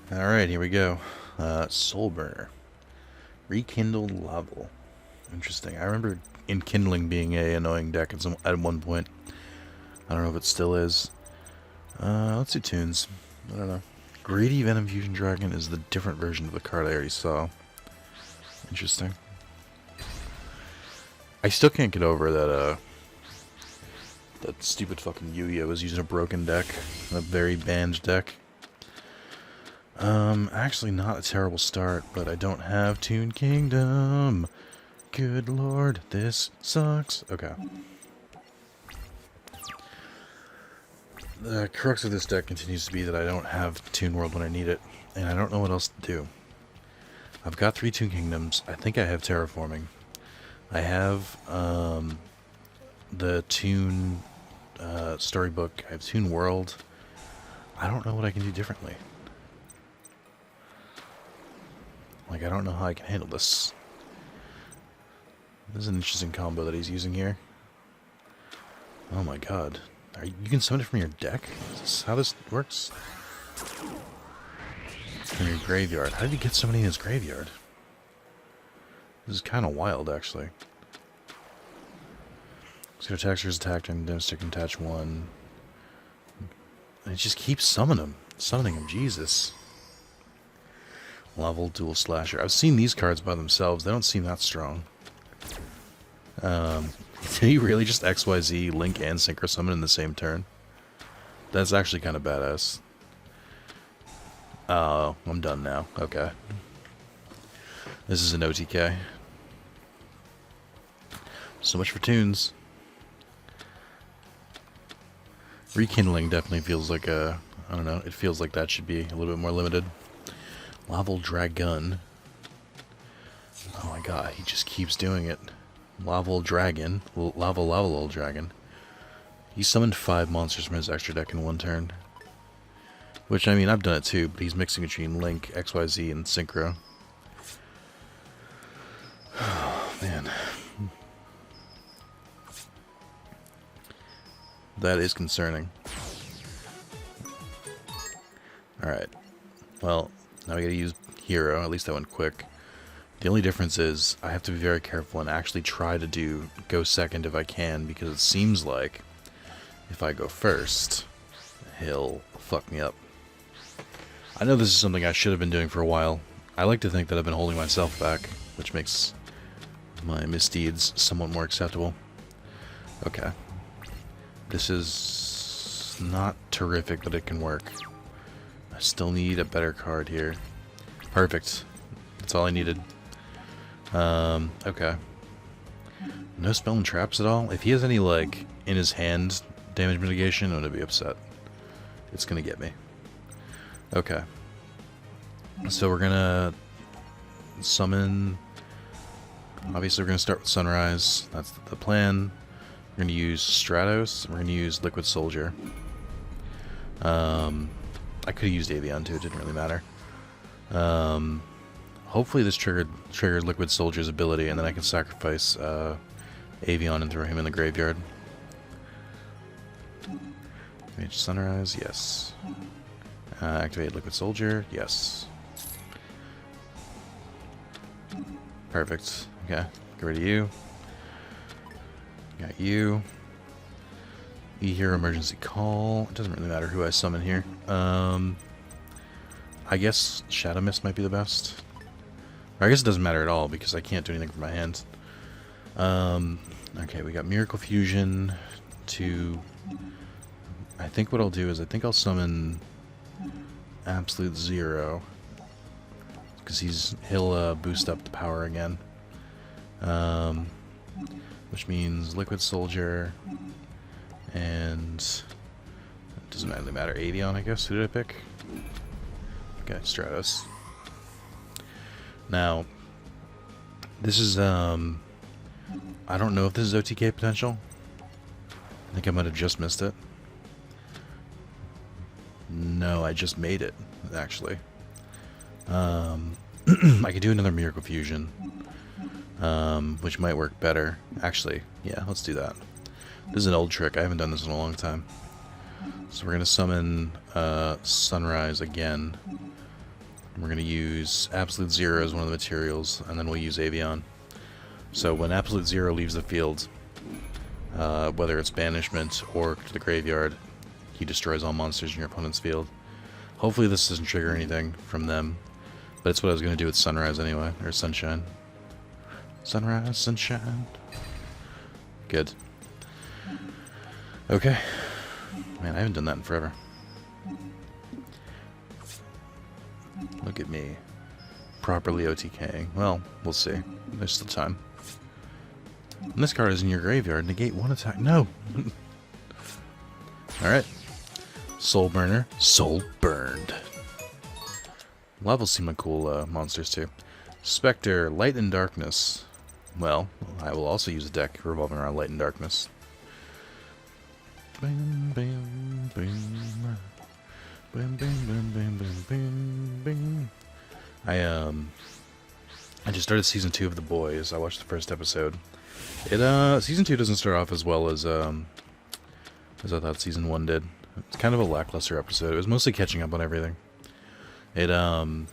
Alright, here we go. Soul Burner. Rekindled Level. Interesting. I remember Enkindling being a annoying deck at one point. I don't know if it still is. Let's do tunes. I don't know. Greedy Venom Fusion Dragon is the different version of the card I already saw. Interesting. I still can't get over that, that stupid fucking Yu-Gi-Oh! Was using a broken deck. A very banned deck. Actually not a terrible start, but I don't have Toon Kingdom. Good lord, this sucks. Okay. The crux of this deck continues to be that I don't have Toon World when I need it, and I don't know what else to do. I've got 3 Toon Kingdoms. I think I have Terraforming. I have, the Toon, Storybook. I have Toon World. I don't know what I can do differently. Like, I don't know how I can handle this. This is an interesting combo that he's using here. Oh my god. You can summon it from your deck? Is this how this works? From your graveyard. How did he get so many in his graveyard? This is kind of wild, actually. So textures attacked and then stick and attach 1. And it just keeps summoning him. Jesus. Level Dual Slasher. I've seen these cards by themselves. They don't seem that strong. Did he really just XYZ, Link, and Synchro Summon in the same turn? That's actually kind of badass. Oh, I'm done now. Okay. This is an OTK. So much for tunes. Rekindling definitely feels like a... I don't know. It feels like that should be a little bit more limited. Laval Dragon. Oh my god, he just keeps doing it. Laval Dragon. Laval Dragon. He summoned 5 monsters from his extra deck in 1 turn. Which, I mean, I've done it too, but he's mixing between Link, XYZ, and Synchro. Oh, man. That is concerning. Alright. Well, now we gotta use Hero. At least that went quick. The only difference is I have to be very careful and actually try to go second if I can, because it seems like if I go first, he'll fuck me up. I know this is something I should have been doing for a while. I like to think that I've been holding myself back, which makes my misdeeds somewhat more acceptable. Okay. This is not terrific, but it can work. I still need a better card here. Perfect. That's all I needed. Okay. No spell and traps at all? If he has any, like, in his hand damage mitigation, I'm gonna be upset. It's gonna get me. Okay. So we're gonna summon... Obviously we're gonna start with Sunrise. That's the plan. We're gonna use Stratos, and we're gonna use Liquid Soldier. I could have used Avion too, it didn't really matter. Hopefully this triggered Liquid Soldier's ability, and then I can sacrifice Avion and throw him in the graveyard. Mage Sunrise, yes. Activate Liquid Soldier, yes. Perfect. Okay, get rid of you. Got you. E-Hero Emergency Call. It doesn't really matter who I summon here. I guess Shadow Mist might be the best. Or I guess it doesn't matter at all because I can't do anything from my hand. Okay, we got Miracle Fusion to... I think what I'll do is I think I'll summon Absolute Zero. Because he'll boost up the power again. Which means Liquid Soldier and... It doesn't really matter. Avion, I guess. Who did I pick? Okay, Stratos. Now, this is, I don't know if this is OTK potential. I think I might have just missed it. No, I just made it, actually. I could do another Miracle Fusion, which might work better. Actually, yeah, let's do that. This is an old trick. I haven't done this in a long time. So we're going to summon Sunrise again. We're going to use Absolute Zero as one of the materials, and then we'll use Avion. So when Absolute Zero leaves the field, whether it's banishment or to the graveyard, he destroys all monsters in your opponent's field. Hopefully this doesn't trigger anything from them, but it's what I was going to do with Sunrise anyway, or Sunshine. Sunrise, Sunshine. Good. Okay. Man, I haven't done that in forever. Look at me. Properly OTKing. Well, we'll see. There's still time. And this card is in your graveyard. Negate one attack. No! Alright. Soul Burner. Soul Burned. Levels seem like cool monsters too. Spectre. Light and Darkness. Well, I will also use a deck revolving around Light and Darkness. Bing, bing, bing. Bing, bing, bing, bing, bing, bing, bing. I just started season 2 of The Boys. I watched the first episode. Season 2 doesn't start off as well as I thought season 1 did. It's kind of a lackluster episode. It was mostly catching up on everything. I don't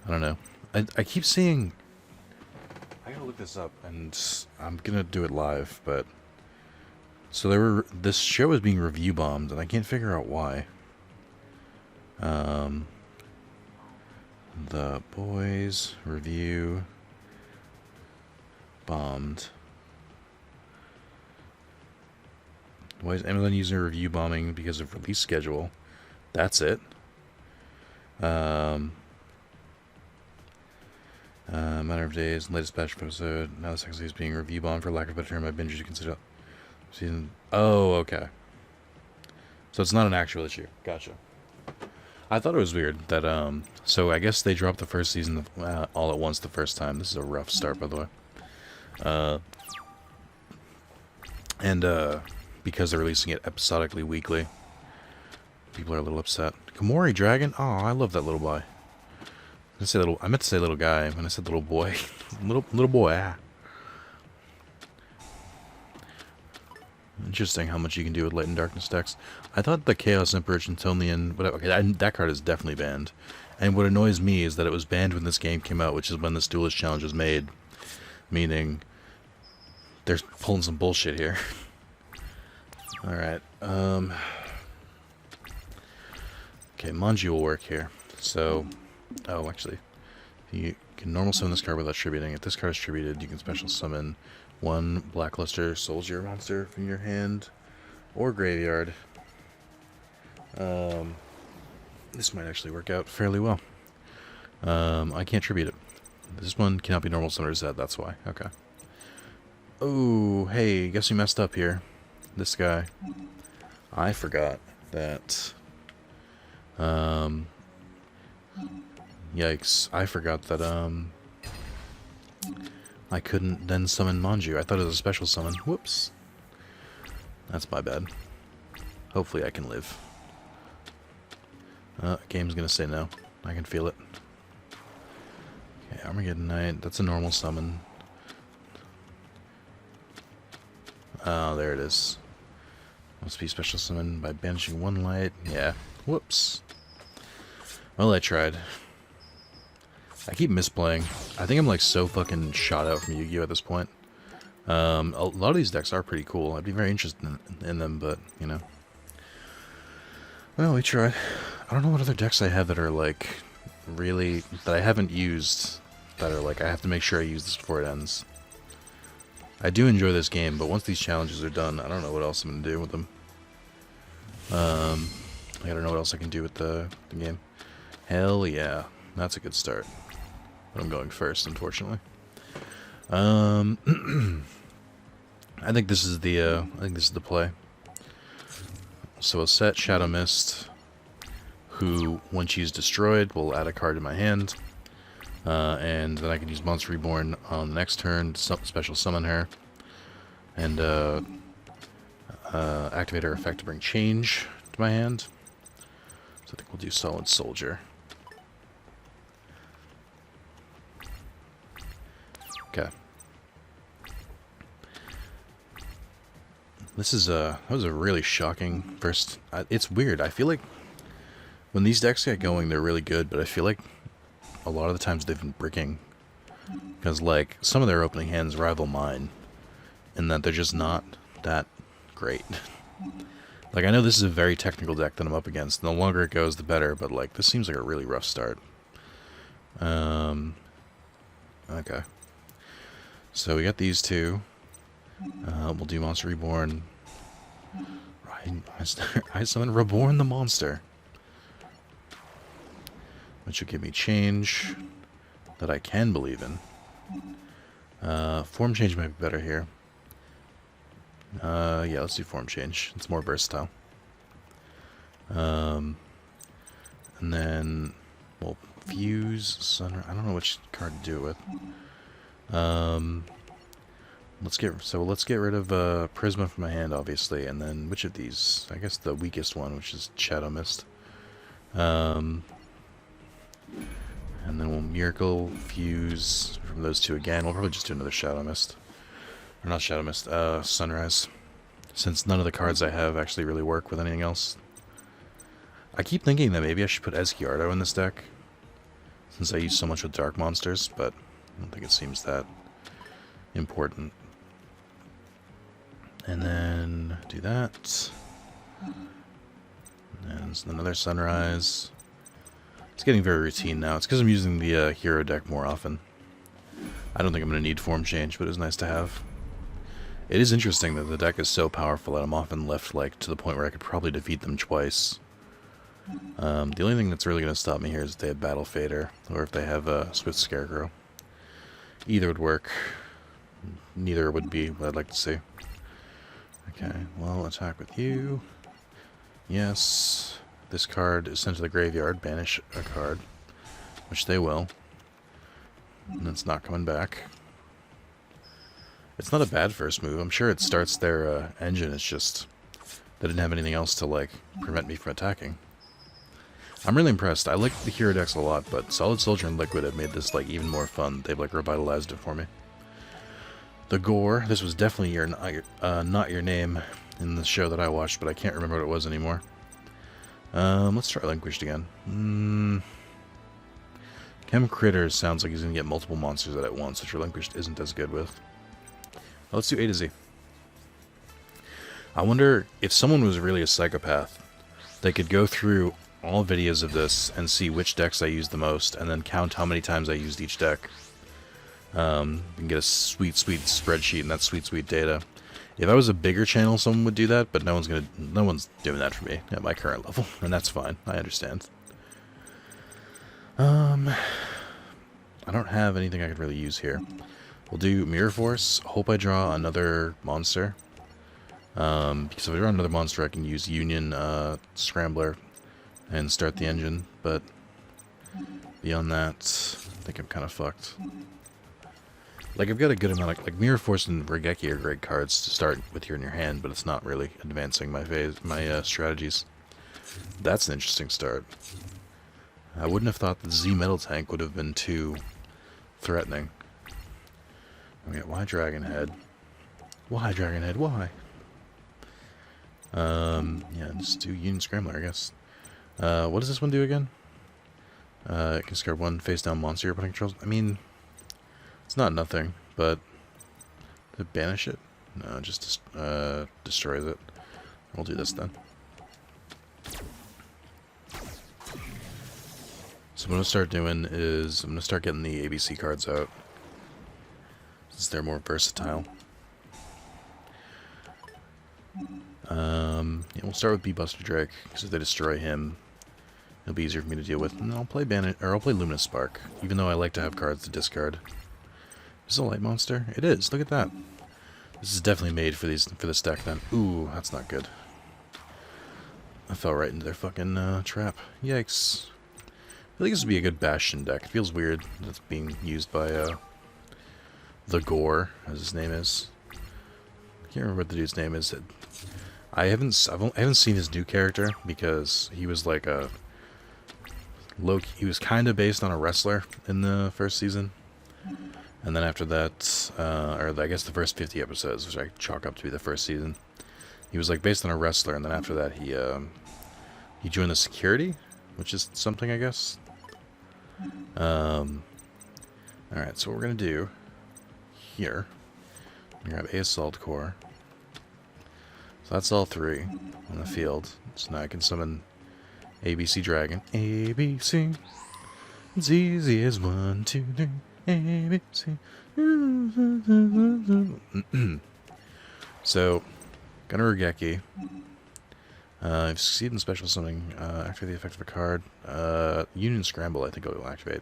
know. I keep seeing... I gotta look this up, and I'm gonna do it live, but... So this show is being review bombed, and I can't figure out why. The Boys review bombed. Why is Amazon using review bombing because of release schedule? That's it. Matter of days, latest batch episode. Now the second season is being review bombed for lack of a better term. I binge to consider season. Oh, okay. So it's not an actual issue. Gotcha. I thought it was weird that so I guess they dropped the first season all at once the first time. This is a rough start, by the way. And because they're releasing it episodically weekly, people are a little upset. Kamori Dragon? Oh, I love that little boy. I meant to say little guy when I said little boy. little boy. Ah. Interesting how much you can do with Light and Darkness decks. I thought the Chaos Emperor Chintonian, but okay, that card is definitely banned. And what annoys me is that it was banned when this game came out, which is when this Duelist Challenge was made. Meaning, they're pulling some bullshit here. Alright, okay, Manji will work here. So, oh, actually, you can normal summon this card without tributing. If this card is tributed, you can special summon one Blackluster Soldier monster from your hand or graveyard. This might actually work out fairly well. I can't tribute it. This one cannot be normal summoner set, that's why. Okay. Oh, hey, guess who messed up here? This guy. I forgot that... Yikes. I forgot that, I couldn't then summon Manju. I thought it was a special summon. Whoops. That's my bad. Hopefully I can live. Game's gonna say no. I can feel it. Okay, Armageddon Knight. That's a normal summon. Oh, there it is. Must be special summon by banishing one light. Yeah. Whoops. Well, I tried. I keep misplaying. I think I'm like so fucking shot out from Yu-Gi-Oh! At this point. A lot of these decks are pretty cool. I'd be very interested in them, but, you know. Well, we tried. I don't know what other decks I have that are like really, that I haven't used, that are like, I have to make sure I use this before it ends. I do enjoy this game, but once these challenges are done, I don't know what else I'm going to do with them. I don't know what else I can do with the game. Hell yeah. That's a good start. But I'm going first, unfortunately. I think this is the play. So I'll set Shadow Mist, who, when she's destroyed, will add a card to my hand. And then I can use Monster Reborn on the next turn to special summon her. And activate her effect to bring change to my hand. So I think we'll do Solid Soldier. Okay. That was a really shocking first... it's weird. I feel like when these decks get going, they're really good, but I feel like a lot of the times they've been bricking. Because, like, some of their opening hands rival mine, in that they're just not that great. Like, I know this is a very technical deck that I'm up against. The longer it goes, the better, but, like, this seems like a really rough start. Okay. So we got these two. We'll do Monster Reborn. I summon Reborn the monster. Which will give me change that I can believe in. Form change might be better here. Yeah, let's do form change. It's more versatile. And then we'll fuse Sunrise. I don't know which card to do it with. Let's get rid of Prisma from my hand, obviously, and then which of these? I guess the weakest one, which is Shadow Mist. And then we'll Miracle Fuse from those two again. We'll probably just do another Shadow Mist. Or not Shadow Mist, Sunrise. Since none of the cards I have actually really work with anything else. I keep thinking that maybe I should put Esquiardo in this deck, since I use so much with Dark Monsters, but I don't think it seems that important. And then do that. And another Sunrise. It's getting very routine now. It's because I'm using the hero deck more often. I don't think I'm going to need form change, but it's nice to have. It is interesting that the deck is so powerful that I'm often left like to the point where I could probably defeat them twice. The only thing that's really going to stop me here is if they have Battle Fader, or if they have a Swift Scarecrow. Either would work. Neither would be what I'd like to see. Okay, well, attack with you. Yes. This card is sent to the graveyard. Banish a card. Which they will. And it's not coming back. It's not a bad first move. I'm sure it starts their engine. It's just they didn't have anything else to, like, prevent me from attacking. I'm really impressed. I like the hero decks a lot, but Solid Soldier and Liquid have made this, like, even more fun. They've, like, revitalized it for me. The Gore. This was definitely your not your name in the show that I watched, but I can't remember what it was anymore. Let's try Relinquished again. Chem Critters sounds like he's going to get multiple monsters at once, which Relinquished isn't as good with. Well, let's do A to Z. I wonder if someone was really a psychopath, they could go through all videos of this and see which decks I use the most, and then count how many times I used each deck. You can get a sweet, sweet spreadsheet and that sweet, sweet data. If I was a bigger channel, someone would do that, but no one's doing that for me at my current level, and that's fine. I understand. I don't have anything I could really use here. We'll do Mirror Force. Hope I draw another monster. Because if I draw another monster, I can use Union Scrambler and start the engine, but beyond that, I think I'm kind of fucked. Like, I've got a good amount of, like, Mirror Force and Regeki are great cards to start with here in your hand, but it's not really advancing my strategies. That's an interesting start. I wouldn't have thought the Z Metal Tank would have been too threatening. Okay, why Dragon Head? Why Dragon Head? Why? Yeah, just do Union Scrambler, I guess. What does this one do again? It can discard one face-down monster your opponent controls. I mean, it's not nothing, but to banish it? No, it just destroys it. We'll do this then. So what I'm going to start doing is I'm going to start getting the ABC cards out, since they're more versatile. Yeah, we'll start with B-Buster Drake, because if they destroy him, it'll be easier for me to deal with. And I'll play Luminous Spark, even though I like to have cards to discard. Is this a light monster? It is. Look at that. This is definitely made for this deck then. Ooh, that's not good. I fell right into their fucking trap. Yikes. I think this would be a good Bastion deck. It feels weird that it's being used by the Gore, as his name is. I can't remember what the dude's name is. I haven't seen his new character because he was like a he was kind of based on a wrestler in the first season, and then after that, or I guess the first 50 episodes, which I chalk up to be the first season, he was like based on a wrestler, and then after that he joined the security, which is something, I guess. Alright, so what we're going to do here, we grab a assault core. So that's all 3 on the field. So now I can summon ABC Dragon. ABC. It's easy as 1, 2, 3. ABC. So, Gunnerugeki. If succeed in special summoning, activate the effect of a card. Union Scramble, I think it will activate.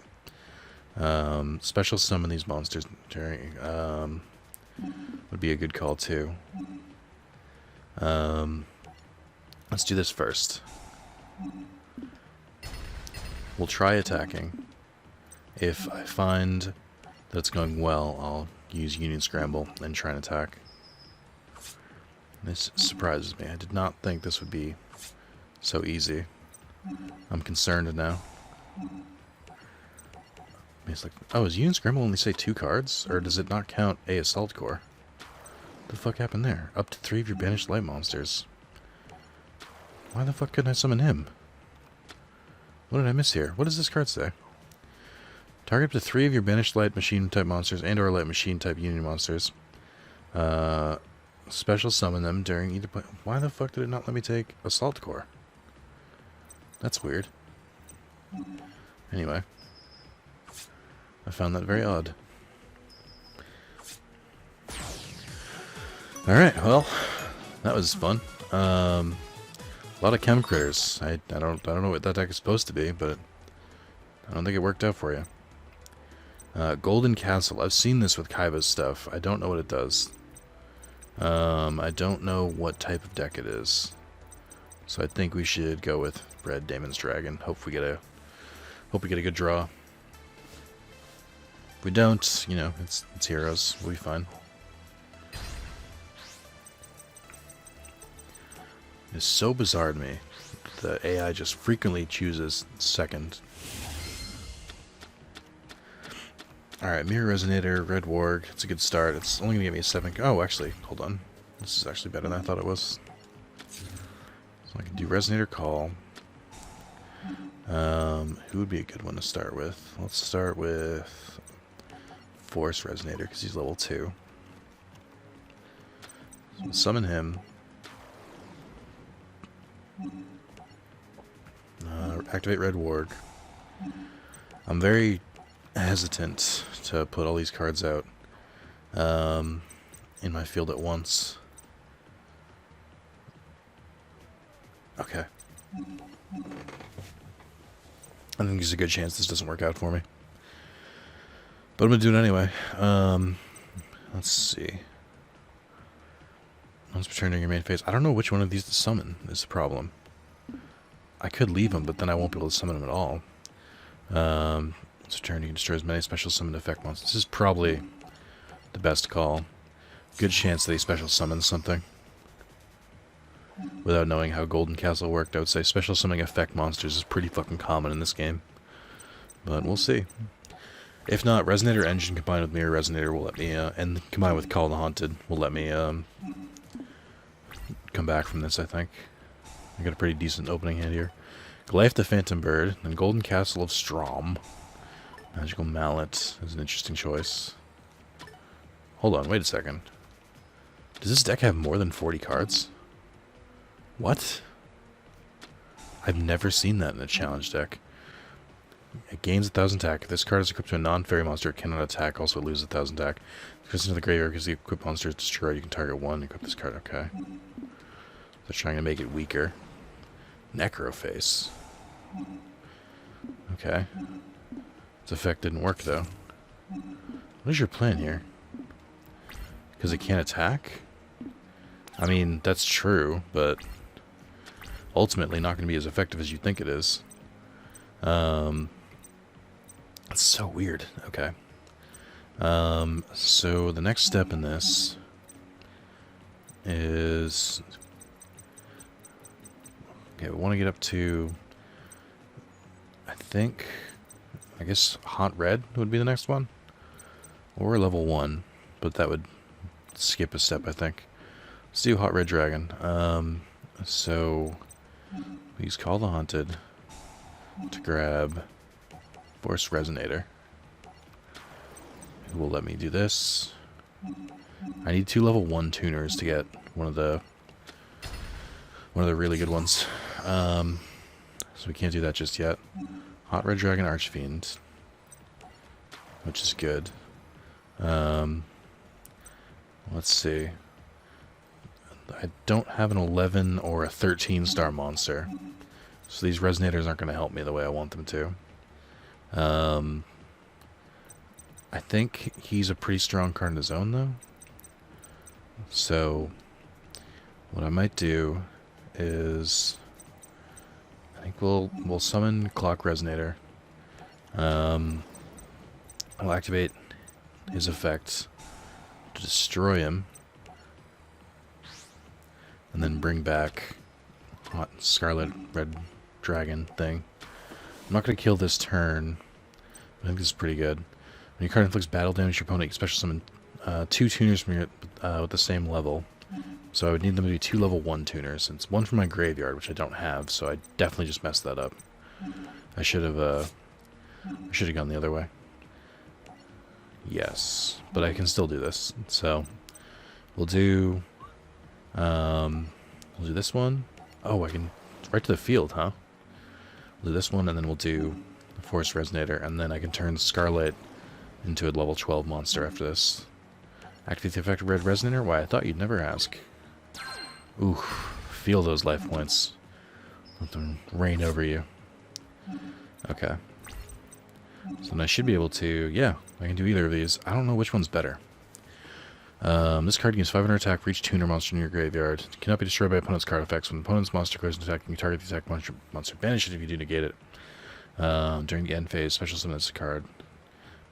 Special summon these monsters during, would be a good call too. Let's do this first. We'll try attacking. If I find that it's going well, I'll use Union Scramble and try and attack. This surprises me. I did not think this would be so easy. I'm concerned now. It's like, oh, does Union Scramble only say 2 cards? Or does it not count a Assault Core? What the fuck happened there? Up to 3 of your banished light monsters. Why the fuck couldn't I summon him? What did I miss here? What does this card say? Target up to 3 of your banished light machine type monsters and or light machine type union monsters. Special summon them during either play. Why the fuck did it not let me take Assault Core? That's weird. Anyway. I found that very odd. Alright, well, that was fun. A lot of chem critters. I don't know what that deck is supposed to be, but I don't think it worked out for you. Golden Castle. I've seen this with Kaiba's stuff. I don't know what it does. I don't know what type of deck it is. So I think we should go with Red Daemon's Dragon. Hope we get a good draw. If we don't, you know, it's heroes. We'll be fine. It's so bizarre to me. The AI just frequently chooses second. Alright, Mirror Resonator, Red Warg. It's a good start. It's only going to give me a 7. Oh, actually, hold on. This is actually better than I thought it was. So I can do Resonator Call. Who would be a good one to start with? Let's start with Force Resonator, because he's level 2. So we'll summon him. Activate Red Warg. I'm very hesitant to put all these cards out in my field at once. Okay. I think there's a good chance this doesn't work out for me. But I'm going to do it anyway. Let's see. Once returning your main phase. I don't know which one of these to summon is the problem. I could leave them, but then I won't be able to summon them at all. Once returning, you can destroy as many special summon effect monsters. This is probably the best call. Good chance that he special summons something. Without knowing how Golden Castle worked, I would say special summoning effect monsters is pretty fucking common in this game. But we'll see. If not, Resonator Engine combined with Mirror Resonator will let me, and combined with Call the Haunted will let me, come back from this, I think. I got a pretty decent opening hand here. Goliath the Phantom Bird, and Golden Castle of Strom. Magical Mallet is an interesting choice. Hold on, wait a second. Does this deck have more than 40 cards? What? I've never seen that in a challenge deck. It gains 1,000 attack. If this card is equipped to a non-fairy monster, it cannot attack. Also, it loses 1,000 attack. If it's into the graveyard because the equipped monster is destroyed, you can target one and equip this card. Okay. They're trying to make it weaker. Necroface. Okay. Its effect didn't work, though. What is your plan here? Because it can't attack? I mean, that's true, but ultimately not going to be as effective as you think it is. It's so weird. Okay. So the next step in this is... Okay, we want to get up to... I guess Hot Red would be the next one. Or level 1, but that would skip a step, I think. Let's do Hot Red Dragon. So, we use Call the Haunted to grab Force Resonator. It will let me do this. I need 2 level 1 tuners to get one of the really good ones. So we can't do that just yet. Hot Red Dragon Archfiend, which is good. Let's see. I don't have an 11 or a 13 star monster, so these resonators aren't going to help me the way I want them to. I think he's a pretty strong card in his own, though. So what I might do is, I think we'll summon Clock Resonator. I'll activate his effect to destroy him, and then bring back Hot Scarlet Red Dragon thing. I'm not going to kill this turn. I think this is pretty good. When your card inflicts battle damage, your opponent, you can special summon 2 tuners from your, with the same level. So I would need them to be 2 level 1 tuners. It's 1 from my graveyard, which I don't have, so I definitely just messed that up. I should have gone the other way. Yes, but I can still do this. So we'll do this one. Oh, I can right to the field, huh? We'll do this one, and then we'll do the Force Resonator, and then I can turn Scarlet into a level 12 monster after this. Activate the effect of Red Resonator? Why, I thought you'd never ask. Ooh, feel those life points. Let them rain over you. Okay. So then I should be able to, yeah, I can do either of these. I don't know which one's better. This card gains 500 attack for each tuner monster in your graveyard. It cannot be destroyed by opponent's card effects. When the opponent's monster declares an attack, you can target the attack monster. Banish it if you do negate it. During the end phase, special summon this card.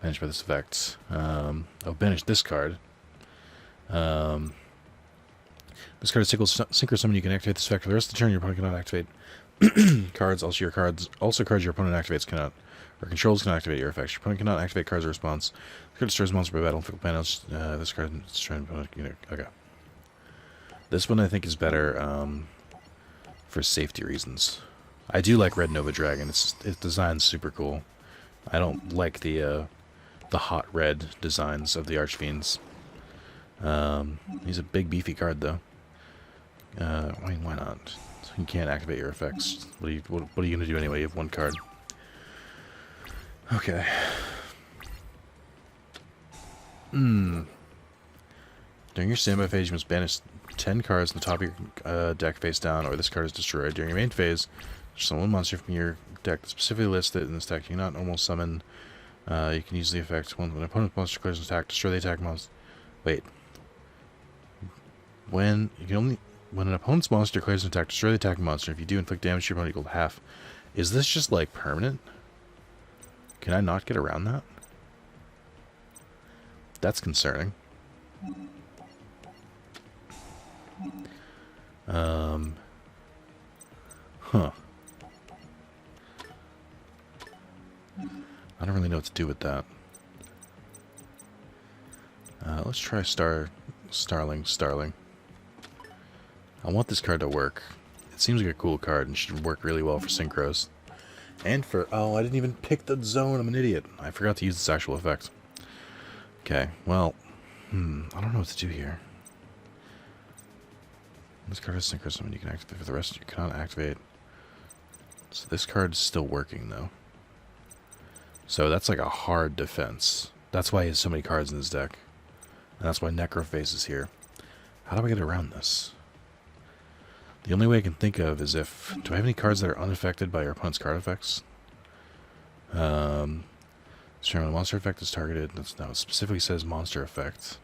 Banished by this effect. Banish this card. This card is synchro summon. You can activate this effect for the rest of the turn. Your opponent cannot activate cards. Also cards your opponent activates cannot, or controls cannot activate your effects. Your opponent cannot activate cards or response. This card destroys monster by battle. Fickle panels. This card destroys opponent. Okay. This one I think is better for safety reasons. I do like Red Nova Dragon. Its design's super cool. I don't like the hot red designs of the Archfiends. He's a big beefy card though. I mean, why not? You can't activate your effects. What are you gonna do anyway? You have 1 card. Okay. During your standby phase, you must banish 10 cards on the top of your deck face down, or this card is destroyed. During your main phase, summon 1 monster from your deck that's specifically listed in this deck. You cannot normal summon. You can use the effect when an opponent's monster declares an attack, destroy the attack monster. Wait. When an opponent's monster declares an attack, destroy the attacking monster. If you do, inflict damage to your opponent equal to half. Is this just like permanent? Can I not get around that? That's concerning. Huh. I don't really know what to do with that. Let's try Starling. I want this card to work. It seems like a cool card and should work really well for synchros. And for... Oh, I didn't even pick the zone. I'm an idiot. I forgot to use this actual effect. Okay, well... I don't know what to do here. This card is synchro summon. You can activate. For the rest, you cannot activate. So this card is still working, though. So that's like a hard defense. That's why he has so many cards in his deck. And that's why Necrophase is here. How do I get around this? The only way I can think of is if... Do I have any cards that are unaffected by your opponent's card effects? Determine a monster effect is targeted. No, it specifically says monster effect.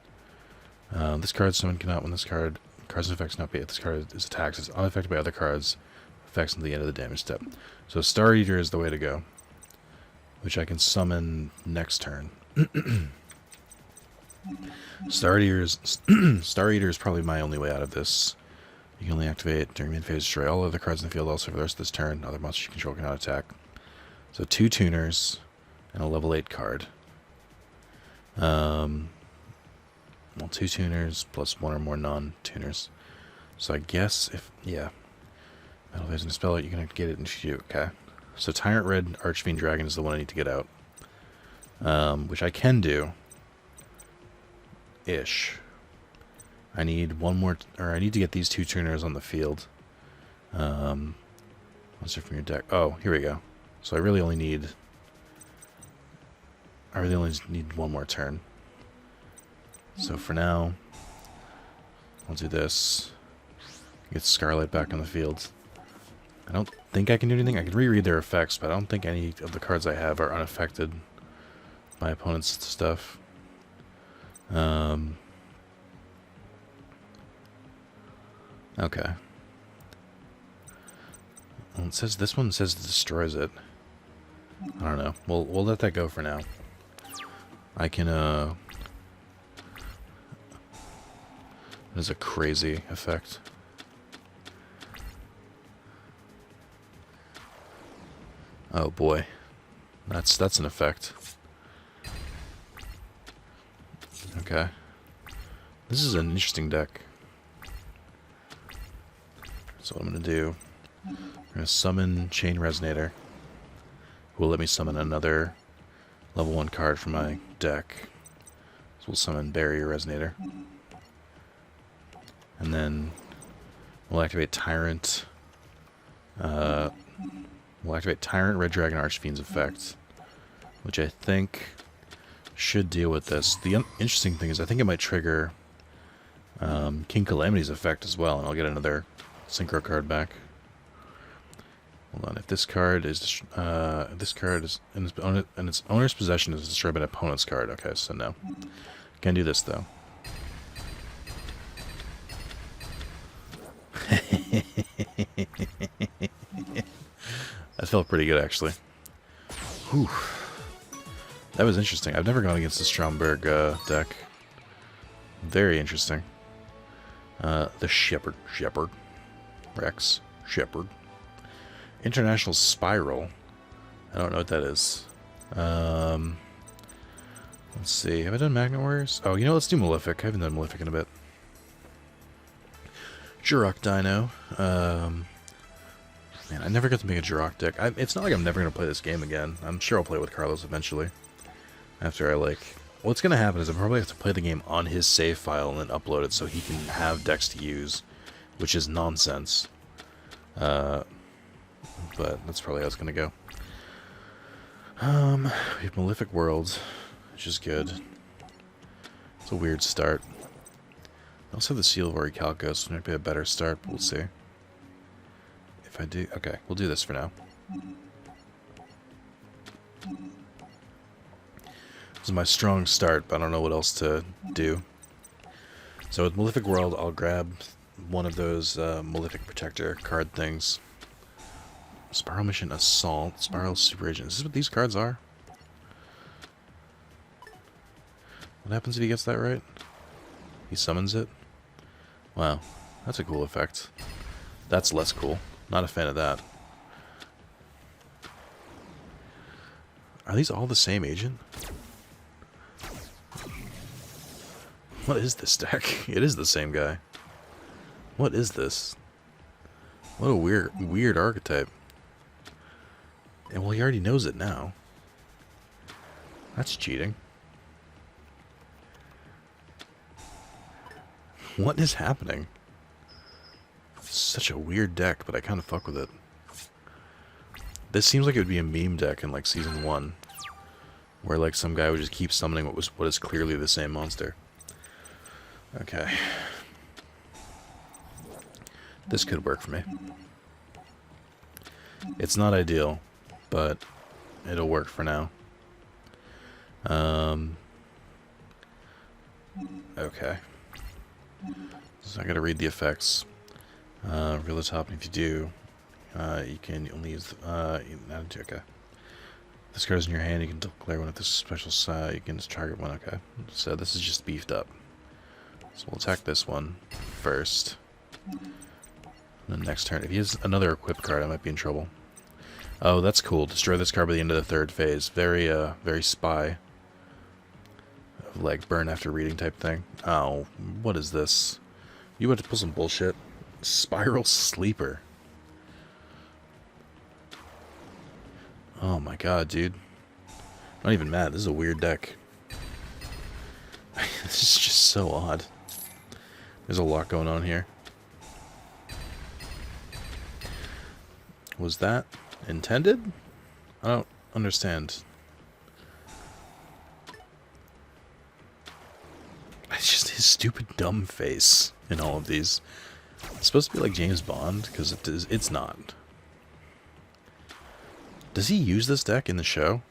This card summon cannot, when this card... Cards and effects cannot be... If this card is attacked, it's unaffected by other cards. Effects until the end of the damage step. So Star Eater is the way to go. Which I can summon next turn. Star Eater is probably my only way out of this. You can only activate during mid-phase, destroy all other cards in the field also for the rest of this turn. Other monsters you control cannot attack. So 2 tuners and a level 8 card. Well, 2 tuners plus 1 or more non-tuners. So I guess if... Yeah. Metal phase and spell it, you can get it and shoot. Okay. So Tyrant Red Archfiend Dragon is the one I need to get out. Which I can do. Ish. I need one more, or I need to get these 2 tuners on the field. What's it from your deck? Oh, here we go. So I really only need one more turn. So for now, I'll do this. Get Scarlet back on the field. I don't think I can do anything. I can reread their effects, but I don't think any of the cards I have are unaffected by opponent's stuff. Okay. Well, it says this one says it destroys it. I don't know. We'll let that go for now. I can There's a crazy effect. Oh boy. That's an effect. Okay. This is an interesting deck. So what I'm going to do, I'm going to summon Chain Resonator, who will let me summon another level 1 card from my deck. So we'll summon Barrier Resonator. And then we'll activate Tyrant. We'll activate Tyrant Red Dragon Archfiend's effect, which I think should deal with this. The interesting thing is I think it might trigger King Calamity's effect as well, and I'll get another synchro card back. Hold on. If this card is in its owner's possession is destroyed by an opponent's card. Okay, so no. Can't do this though. That felt pretty good, actually. Whew. That was interesting. I've never gone against the Stromberg deck. Very interesting. The Shepherd. Rex. Shepherd. International Spiral. I don't know what that is. Let's see. Have I done Magnet Warriors? Oh, you know, let's do Malefic. I haven't done Malefic in a bit. Jurok Dino. Man, I never got to make a Jurok deck. It's not like I'm never going to play this game again. I'm sure I'll play with Carlos eventually. After I, like... What's going to happen is I probably have to play the game on his save file and then upload it so he can have decks to use, which is nonsense. But that's probably how it's going to go. We have Malefic World, which is good. It's a weird start. I also have the Seal of Orichalcos, so it might be a better start, but we'll see. If I do... Okay, we'll do this for now. This is my strong start, but I don't know what else to do. So with Malefic World, I'll grab one of those Malefic Protector card things. Spiral Mission Assault, Spiral Super Agent. Is this what these cards are? What happens if he gets that right? He summons it? Wow, that's a cool effect. That's less cool. Not a fan of that. Are these all the same agent? What is this deck? It is the same guy. What is this? What a weird archetype. And well, he already knows it now. That's cheating. What is happening? It's such a weird deck, but I kind of fuck with it. This seems like it would be a meme deck in like Season 1. Where like some guy would just keep summoning what is clearly the same monster. Okay. This could work for me. It's not ideal, but it'll work for now. Okay. So I gotta read the effects. Reveal the top, and if you do, you can only use... okay. This card is in your hand, you can declare one of this special side, you can just target one, okay. So this is just beefed up. So we'll attack this one first. And then next turn, if he has another equipped card, I might be in trouble. Oh, that's cool. Destroy this card by the end of the third phase. Very, very spy. Like, burn after reading type thing. Oh, what is this? You went to pull some bullshit. Spiral Sleeper. Oh my god, dude. Not even mad. This is a weird deck. This is just so odd. There's a lot going on here. Was that intended? I don't understand. It's just his stupid dumb face in all of these. It's supposed to be like James Bond, because it's not. Does he use this deck in the show?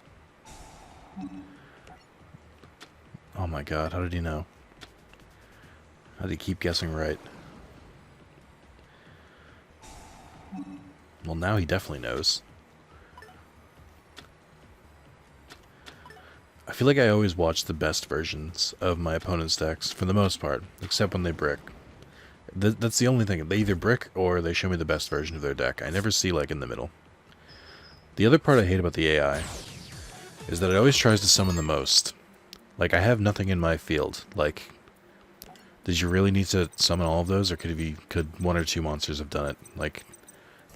Oh my god, how did he know? How did he keep guessing right? Well, now he definitely knows. I feel like I always watch the best versions of my opponent's decks, for the most part, except when they brick. That's the only thing. They either brick or they show me the best version of their deck. I never see, like, in the middle. The other part I hate about the AI is that it always tries to summon the most. Like, I have nothing in my field. Like, did you really need to summon all of those, or could one or two monsters have done it? Like,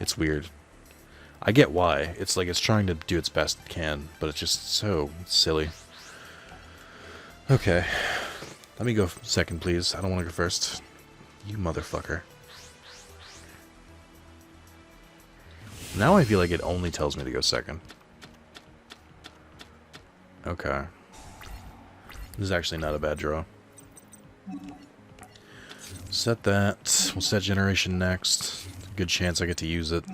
it's weird. I get why. It's like it's trying to do its best it can, but it's just so silly. Okay. Let me go second, please. I don't want to go first. You motherfucker. Now I feel like it only tells me to go second. Okay. This is actually not a bad draw. Set that. We'll set generation next. Good chance I get to use it.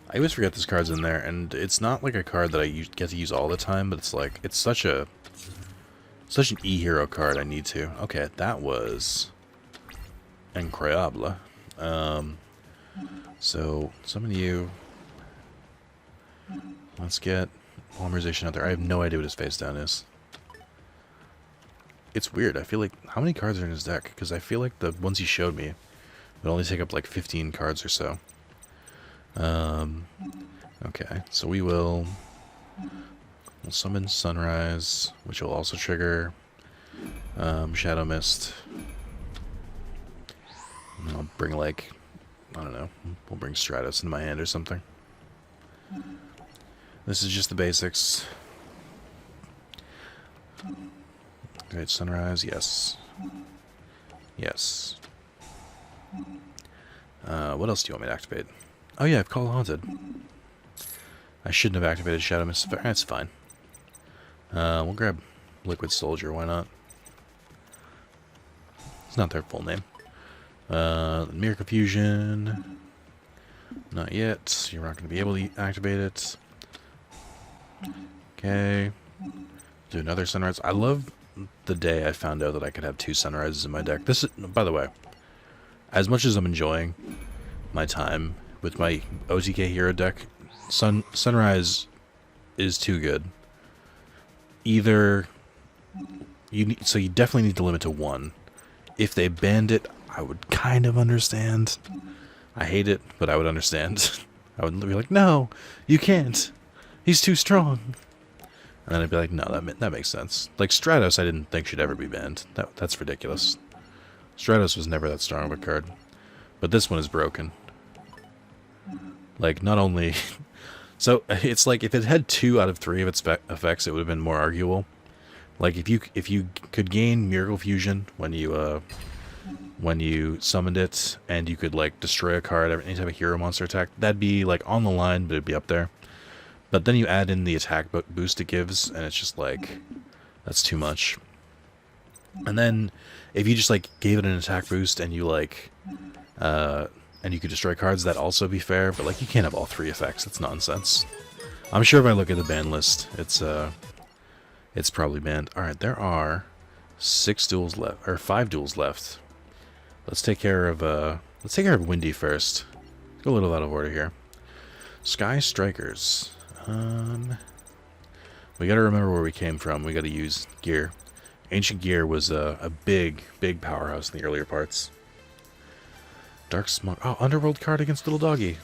I always forget this card's in there, and it's not like a card that I get to use all the time, but it's like, it's such an E-hero card I need to. Okay, that was incroyable. So, summon you. Let's get Polymerization out there. I have no idea what his face down is. It's weird. I feel like, how many cards are in his deck? Because I feel like the ones he showed me would only take up like 15 cards or so. Okay, so we'll summon Sunrise, which will also trigger Shadow Mist. And I'll bring, like, I don't know, we'll bring Stratos into my hand or something. This is just the basics. Great Sunrise, yes. Yes. What else do you want me to activate? Oh yeah, I've Call Haunted. I shouldn't have activated Shadow Mist. That's fine. We'll grab Liquid Soldier, why not? It's not their full name. Miracle Fusion. Not yet. You're not going to be able to activate it. Okay. Do another Sunrise. I love the day I found out that I could have 2 Sunrises in my deck. This is, by the way, as much as I'm enjoying my time with my OTK hero deck, Sunrise is too good. Either so you definitely need to limit to 1. If they banned it, I would kind of understand. I hate it, but I would understand. I would be like, no, you can't. He's too strong. And then I'd be like, no, that makes sense. Like Stratos, I didn't think should ever be banned. That's ridiculous. Stratos was never that strong of a card. But this one is broken. Like, not only... So, it's like, if it had 2 out of 3 of its effects, it would have been more arguable. Like, if you could gain Miracle Fusion when you summoned it, and you could, like, destroy a card anytime a hero monster attack, that'd be, like, on the line, but it'd be up there. But then you add in the attack boost it gives, and it's just, like, that's too much. And then, if you just, like, gave it an attack boost, and you, like, and you could destroy cards, that'd also be fair, but, like, you can't have all 3 effects. That's nonsense. I'm sure if I look at the ban list, it's probably banned. Alright, there are 6 duels left, or 5 duels left. Let's take care of Windy first. Go a little out of order here. Sky Strikers. We gotta remember where we came from. We gotta use gear. Ancient Gear was a big powerhouse in the earlier parts. Dark Smog. Oh, Underworld card against Little Doggy.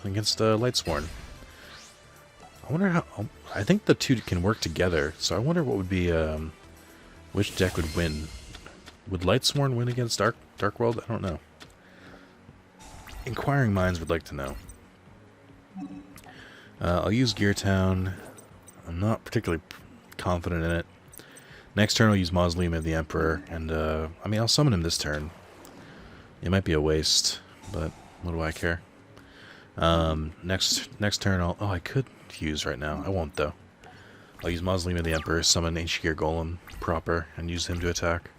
Against Lightsworn. I wonder how... I think the 2 can work together, so I wonder what would be... which deck would win. Would Lightsworn win against Dark World? I don't know. Inquiring minds would like to know. I'll use Gear Town. I'm not particularly confident in it. Next turn I'll use Mausoleum of the Emperor, and I mean, I'll summon him this turn. It might be a waste, but what do I care? Next turn I'll... Oh, I could fuse right now. I won't, though. I'll use Mausoleum of the Emperor, summon Ancient Gear Golem proper, and use him to attack.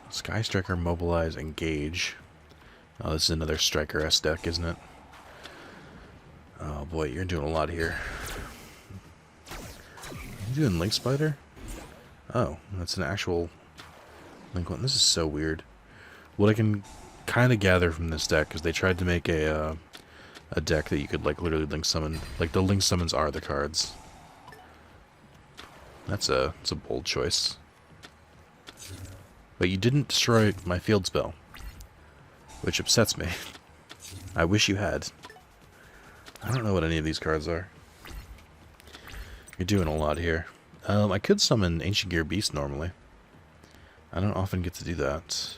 Sky Striker, Mobilize, Engage. Oh, this is another Striker-esque deck, isn't it? Oh boy, you're doing a lot here. You doing Link Spider? Oh, that's an actual Link one. This is so weird. What I can kind of gather from this deck is they tried to make a deck that you could like literally Link summon. Like the Link summons are the cards. That's a bold choice. But you didn't destroy my field spell, which upsets me. I wish you had. I don't know what any of these cards are. You're doing a lot here. I could summon Ancient Gear Beast normally. I don't often get to do that.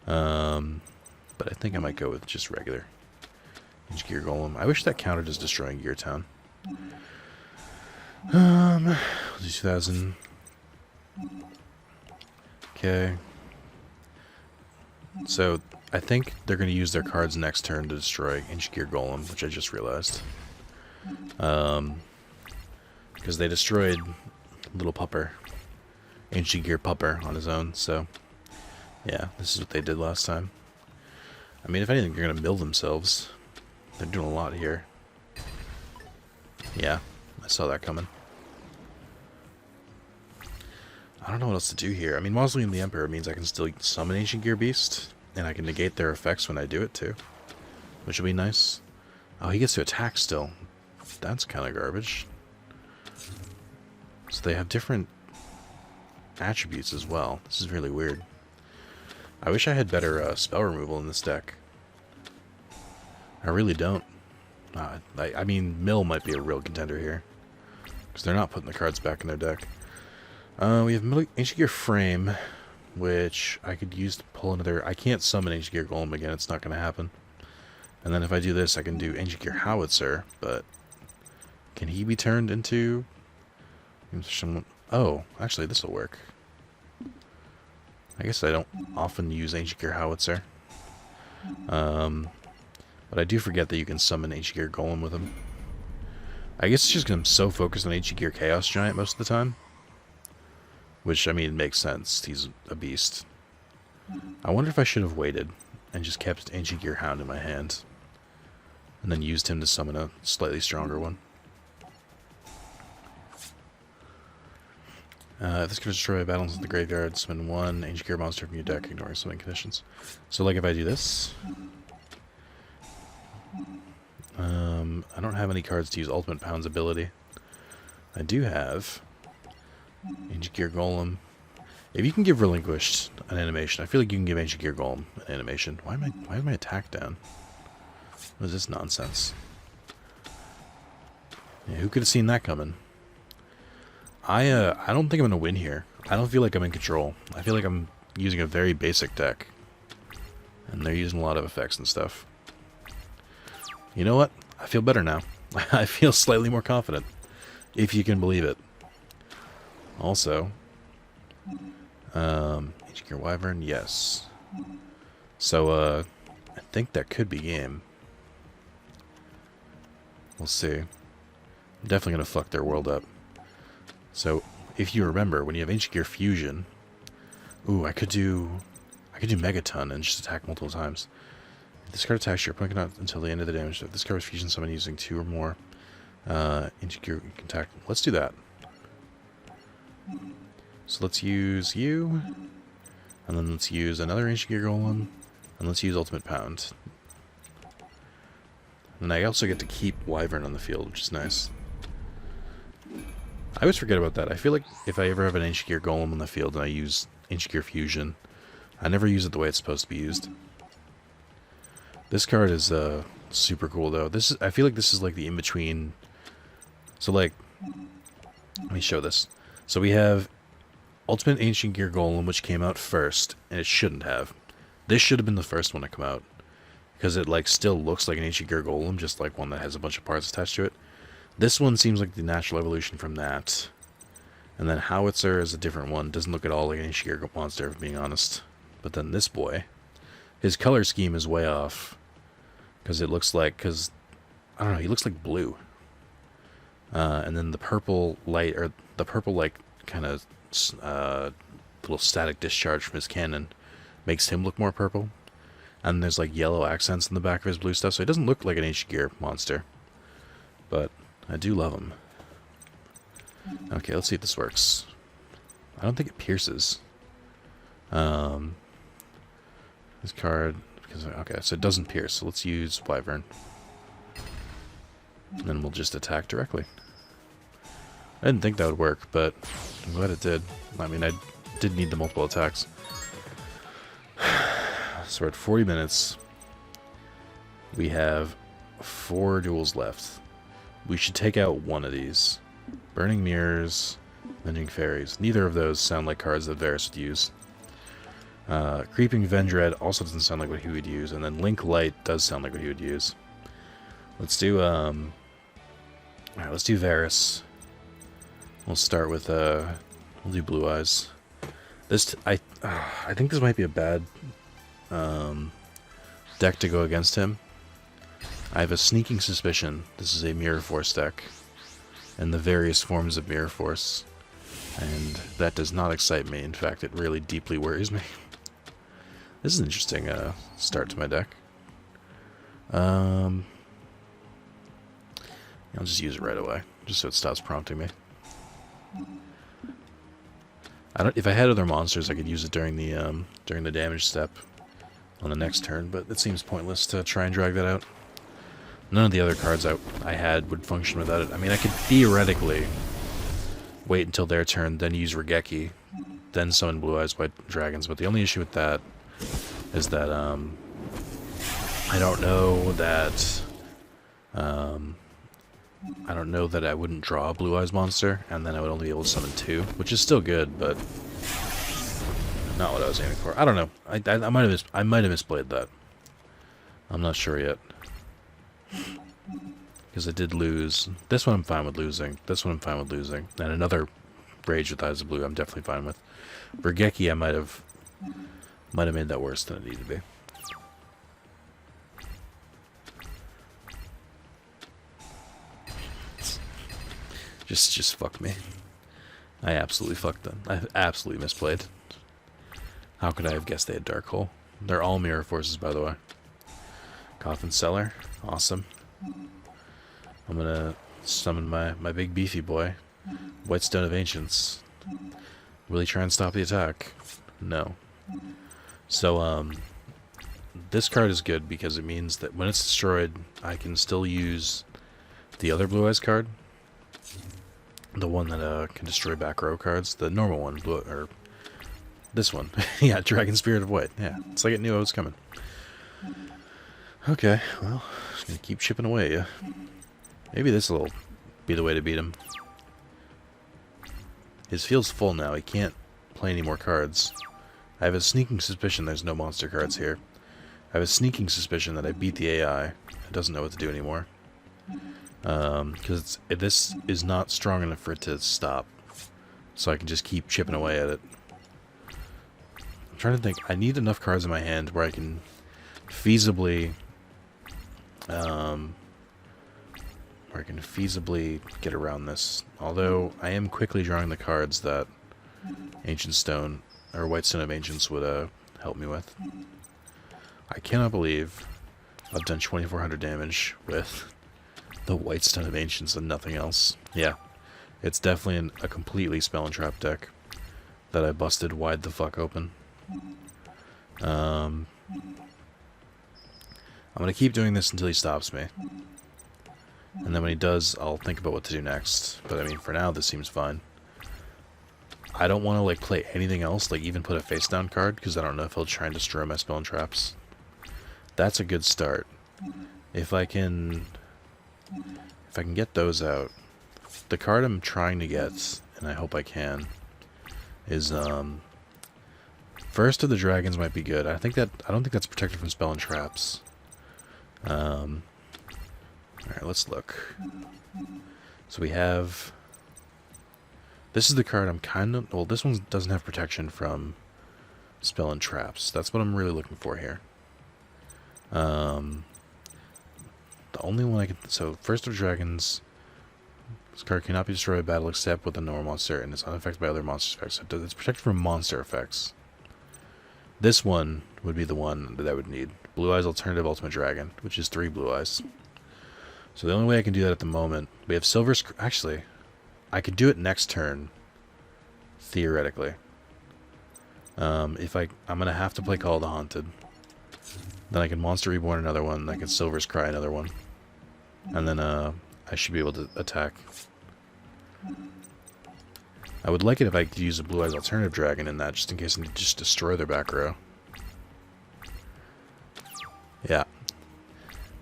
But I think I might go with just regular Ancient Gear Golem. I wish that counted as destroying Gear Town. We'll do 2000. Okay. So, I think they're going to use their cards next turn to destroy Ancient Gear Golem, which I just realized. Because they destroyed Little Pupper, Ancient Gear Pupper, on his own, so... Yeah, this is what they did last time. I mean, if anything, they're going to mill themselves. They're doing a lot here. Yeah, I saw that coming. I don't know what else to do here. I mean, Mausoleum of the Emperor means I can still summon Ancient Gear Beast, and I can negate their effects when I do it, too. Which will be nice. Oh, he gets to attack still. That's kind of garbage. So they have different attributes as well. This is really weird. I wish I had better spell removal in this deck. I really don't. I mean, Mill might be a real contender here. Because they're not putting the cards back in their deck. We have Ancient Gear Frame, which I could use to pull another... I can't summon Ancient Gear Golem again, it's not going to happen. And then if I do this, I can do Ancient Gear Howitzer, but... Can he be turned into... Oh, actually, this will work. I guess I don't often use Ancient Gear Howitzer. But I do forget that you can summon Ancient Gear Golem with him. I guess it's just because I'm so focused on Ancient Gear Chaos Giant most of the time. Which, I mean, makes sense. He's a beast. I wonder if I should have waited and just kept Ancient Gear Hound in my hand. And then used him to summon a slightly stronger one. This can destroy battles in the graveyard. Summon one Ancient Gear monster from your deck, ignoring summoning conditions. So, like, if I do this... I don't have any cards to use Ultimate Pound's ability. I do have... Ancient Gear Golem. If you can give Relinquished an animation, I feel like you can give Ancient Gear Golem an animation. Why is my attack down? What is this nonsense? Yeah, who could have seen that coming? I don't think I'm gonna win here. I don't feel like I'm in control. I feel like I'm using a very basic deck. And they're using a lot of effects and stuff. You know what? I feel better now. I feel slightly more confident. If you can believe it. Also, Ancient Gear Wyvern, yes. So, I think that could be game. We'll see. I'm definitely gonna fuck their world up. So, if you remember, when you have Ancient Gear Fusion, ooh, I could do Megaton and just attack multiple times. If this card attacks your opponent cannot until the end of the damage. If this card is Fusion summon using 2 or more, Ancient Gear can attack. Let's do that. So let's use you, and then let's use another Ancient Gear Golem, and let's use Ultimate Pound. And I also get to keep Wyvern on the field, which is nice. I always forget about that. I feel like if I ever have an Ancient Gear Golem on the field and I use Ancient Gear Fusion, I never use it the way it's supposed to be used. This card is super cool, though. I feel like this is like the in-between. So, like, let me show this. So we have Ultimate Ancient Gear Golem, which came out first, and it shouldn't have. This should have been the first one to come out. because it like still looks like an Ichiger Golem, just like one that has a bunch of parts attached to it. This one seems like the natural evolution from that. And then Howitzer is a different one. Doesn't look at all like an Ichiger monster, if I'm being honest. But then this boy, his color scheme is way off. Because it looks like, I don't know, he looks like blue. And then the purple light, or the purple like kind of little static discharge from his cannon makes him look more purple. And there's like yellow accents in the back of his blue stuff, so he doesn't look like an Ichiger monster. But I do love him. Okay, let's see if this works. I don't think it pierces. This card, okay, so it doesn't pierce, so let's use Wyvern. And then we'll just attack directly. I didn't think that would work, but I'm glad it did. I mean, I did need the multiple attacks. So we're at 40 minutes. We have 4 duels left. We should take out one of these. Burning Mirrors, Avenging Fairies. Neither of those sound like cards that Varus would use. Creeping Vendread also doesn't sound like what he would use. And then Link Light does sound like what he would use. Let's do, alright, let's do Varus. We'll start with, we'll do Blue Eyes. This, I think this might be a bad deck to go against him. I have a sneaking suspicion this is a Mirror Force deck, and the various forms of Mirror Force, and that does not excite me. In fact, it really deeply worries me. This is an interesting start to my deck. I'll just use it right away, just so it stops prompting me. If I had other monsters, I could use it during the damage step on the next turn, but it seems pointless to try and drag that out. None of the other cards I had would function without it. I mean, I could theoretically wait until their turn, then use Regeki, then summon Blue Eyes White Dragons, but the only issue with that is that I don't know that I wouldn't draw a Blue Eyes monster, and then I would only be able to summon 2, which is still good, but not what I was aiming for. I don't know. I might have misplayed that. I'm not sure yet. Because I did lose. This one I'm fine with losing. This one I'm fine with losing. And another Rage with Eyes of Blue I'm definitely fine with. Regeki I might have made that worse than it needed to be. Just fuck me. I absolutely fucked them. I absolutely misplayed. How could I have guessed they had Dark Hole? They're all Mirror Forces, by the way. Coffin Cellar. Awesome. I'm gonna summon my big beefy boy. White Stone of Ancients. Will he try and stop the attack? No. So, this card is good because it means that when it's destroyed, I can still use the other Blue Eyes card. The one that can destroy back row cards. The normal one. Or this one. Yeah, Dragon Spirit of White. Yeah, it's like it knew I was coming. Okay, well, just gonna keep chipping away, yeah. Maybe this will be the way to beat him. His field's full now. He can't play any more cards. I have a sneaking suspicion there's no monster cards here. I have a sneaking suspicion that I beat the AI. It doesn't know what to do anymore. Because this is not strong enough for it to stop. So I can just keep chipping away at it. I'm trying to think. I need enough cards in my hand where I can feasibly get around this. Although I am quickly drawing the cards that Ancient Stone or White Stone of Ancients would help me with. I cannot believe I've done 2400 damage with the White Stone of Ancients and nothing else. Yeah, it's definitely a completely spell and trap deck that I busted wide the fuck open. I'm gonna keep doing this until he stops me. And then when he does, I'll think about what to do next. But I mean, for now, this seems fine. I don't want to like play anything else, like even put a face down card, because I don't know if he'll try and destroy my spell and traps. That's a good start. If I can get those out, the card I'm trying to get, and I hope I can, is First of the Dragons might be good. I don't think that's protected from spell and traps. Alright, let's look. So we have... This is the card I'm kind of... Well, this one doesn't have protection from spell and traps. That's what I'm really looking for here. The only one I can... So, First of Dragons... This card cannot be destroyed by battle except with a normal monster, and is unaffected by other monster effects. So it's protected from monster effects. This one would be the one that I would need. Blue Eyes Alternative Ultimate Dragon, which is 3 blue eyes. So the only way I can do that at the moment... We have Silver... Actually... I could do it next turn, theoretically. I'm gonna have to play Call of the Haunted. Then I can Monster Reborn another one. I can Silver's Cry another one, and then I should be able to attack. I would like it if I could use a Blue Eyes Alternative Dragon in that, just in case I need to just destroy their back row. Yeah,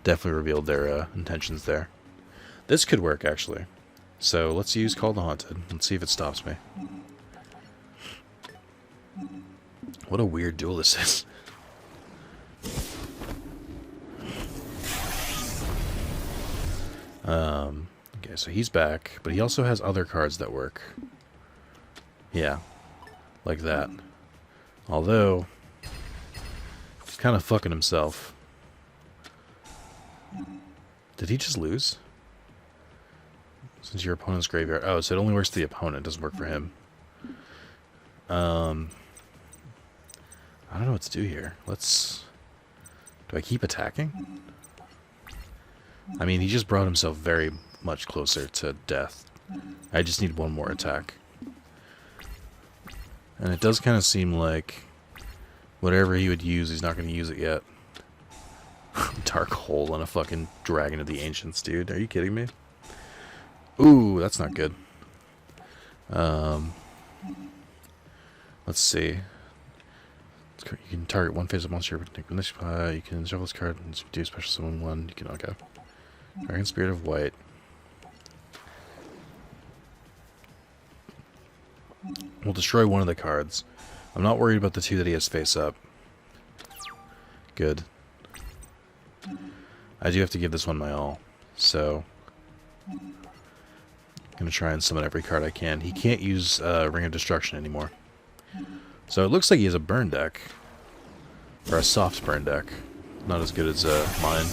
definitely revealed their intentions there. This could work actually. So, let's use Call the Haunted. Let's see if it stops me. What a weird duel this is. Okay, so he's back, but he also has other cards that work. Yeah, like that. Although, he's kind of fucking himself. Did he just lose? Since your opponent's graveyard... Oh, so it only works for the opponent. It doesn't work for him. I don't know what to do here. Let's... Do I keep attacking? I mean, he just brought himself very much closer to death. I just need one more attack. And it does kind of seem like... Whatever he would use, he's not going to use it yet. Dark Hole on a fucking Dragon of the Ancients, dude. Are you kidding me? Ooh, that's not good. Let's see. You can target one phase of monster. You can shuffle this card and do special summon one. You can okay. Dragon Spirit of White. We'll destroy one of the cards. I'm not worried about the 2 that he has face up. Good. I do have to give this one my all. So... I'm going to try and summon every card I can. He can't use Ring of Destruction anymore. So it looks like he has a burn deck. Or a soft burn deck. Not as good as mine.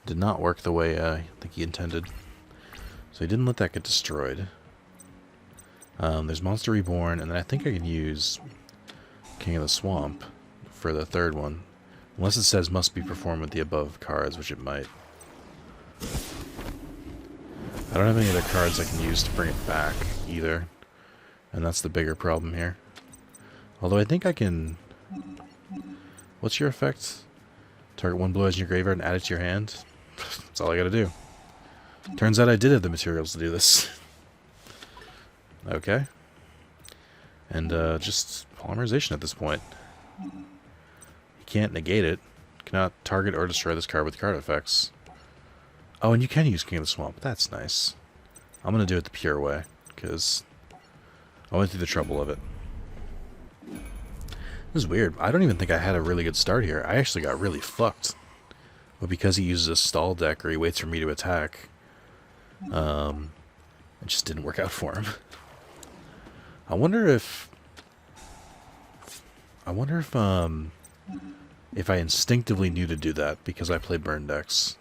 Did not work the way I think he intended. So he didn't let that get destroyed. There's Monster Reborn, and then I think I can use King of the Swamp for the third one. Unless it says must be performed with the above cards, which it might. I don't have any other cards I can use to bring it back, either. And that's the bigger problem here. Although I think I can... What's your effect? Target 1 blue eyes in your graveyard and add it to your hand? That's all I gotta do. Turns out I did have the materials to do this. Okay. And just Polymerization at this point. You can't negate it. You cannot target or destroy this card with card effects. Oh, and you can use King of the Swamp. That's nice. I'm going to do it the pure way, because I went through the trouble of it. This is weird. I don't even think I had a really good start here. I actually got really fucked. But because he uses a stall deck, or he waits for me to attack, it just didn't work out for him. I wonder if I instinctively knew to do that, because I play burn decks.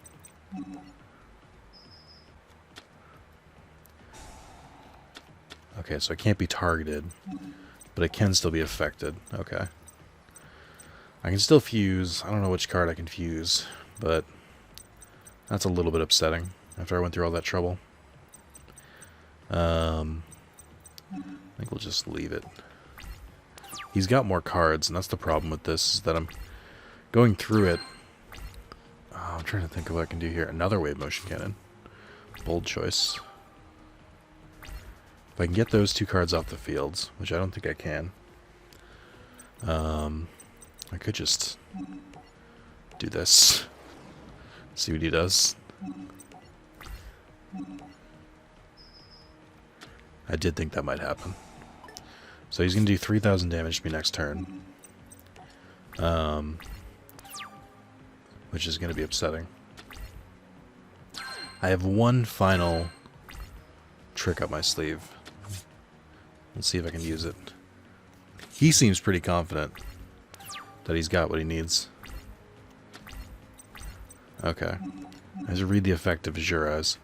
Okay, so it can't be targeted, but it can still be affected. Okay. I can still fuse. I don't know which card I can fuse, but that's a little bit upsetting after I went through all that trouble. I think we'll just leave it. He's got more cards, and that's the problem with this, is that I'm going through it. Oh, I'm trying to think of what I can do here. Another Wave Motion Cannon. Bold choice. If I can get those 2 cards off the field, which I don't think I can, I could just do this. See what he does. I did think that might happen. So he's going to do 3,000 damage to me next turn. which is going to be upsetting. I have one final trick up my sleeve. Let's see if I can use it. He seems pretty confident that he's got what he needs. Okay. I have to read the effect of Jurais.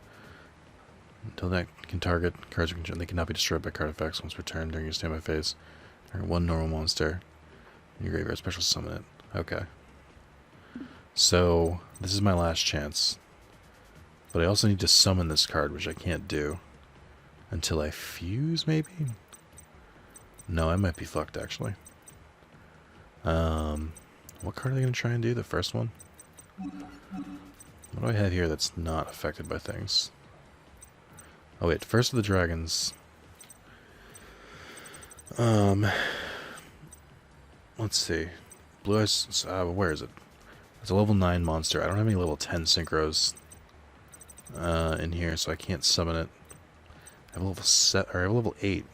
Until that can target cards, they cannot be destroyed by card effects once returned during your standby phase. Target one normal monster in your graveyard, special summon it. Okay. So, this is my last chance. But I also need to summon this card, which I can't do until I fuse, maybe? No, I might be fucked, actually. What card are they going to try and do? The first one? What do I have here that's not affected by things? Oh wait, first of the dragons. Let's see. Blue Eyes, where is it? It's a level 9 monster. I don't have any level 10 synchros in here, so I can't summon it. I have a level 8.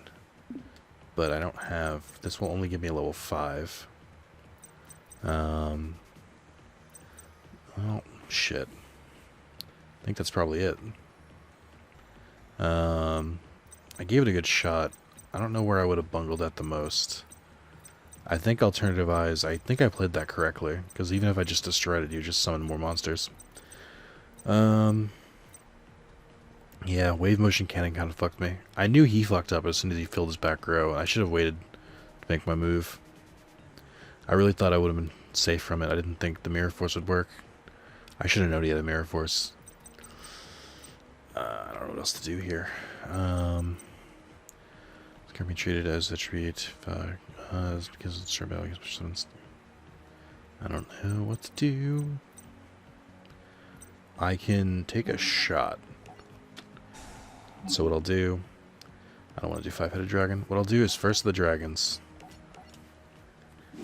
But I don't have... This will only give me a level 5. Oh, shit. I think that's probably it. I gave it a good shot. I don't know where I would have bungled at the most. I think Alternative Eyes, I think I played that correctly. Because even if I just destroyed it, you just summon more monsters. Yeah, Wave Motion Cannon kind of fucked me. I knew he fucked up as soon as he filled his back row. I should have waited to make my move. I really thought I would have been safe from it. I didn't think the Mirror Force would work. I should have known he had a Mirror Force. I don't know what else to do here. It can be treated as a treat because it's sure about I don't know what to do. I can take a shot. So what I'll do, I don't want to do 5-headed dragon. What I'll do is first of the dragons.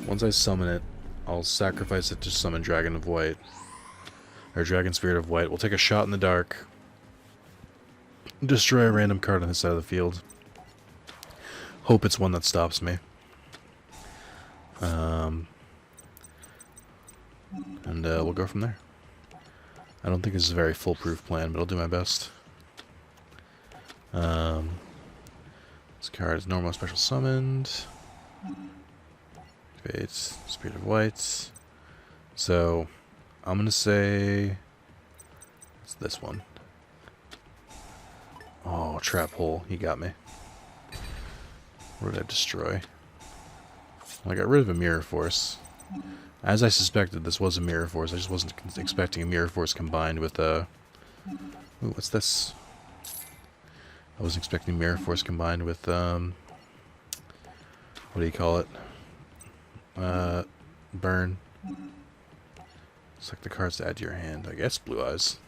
Once I summon it, I'll sacrifice it to summon Dragon of White. Or Dragon Spirit of White. We'll take a shot in the dark. Destroy a random card on this side of the field. Hope it's one that stops me. And we'll go from there. I don't think this is a very foolproof plan, but I'll do my best. This card is normal special summoned. Activates Spirit of White. So I'm gonna say it's this one. Oh, Trap Hole, he got me. What did I destroy? Well, I got rid of a Mirror Force. As I suspected, this was a Mirror Force. I just wasn't expecting a Mirror Force combined with a... Ooh, what's this? I wasn't expecting Mirror Force combined with, what do you call it? Burn. Select the cards to add to your hand. I guess Blue Eyes.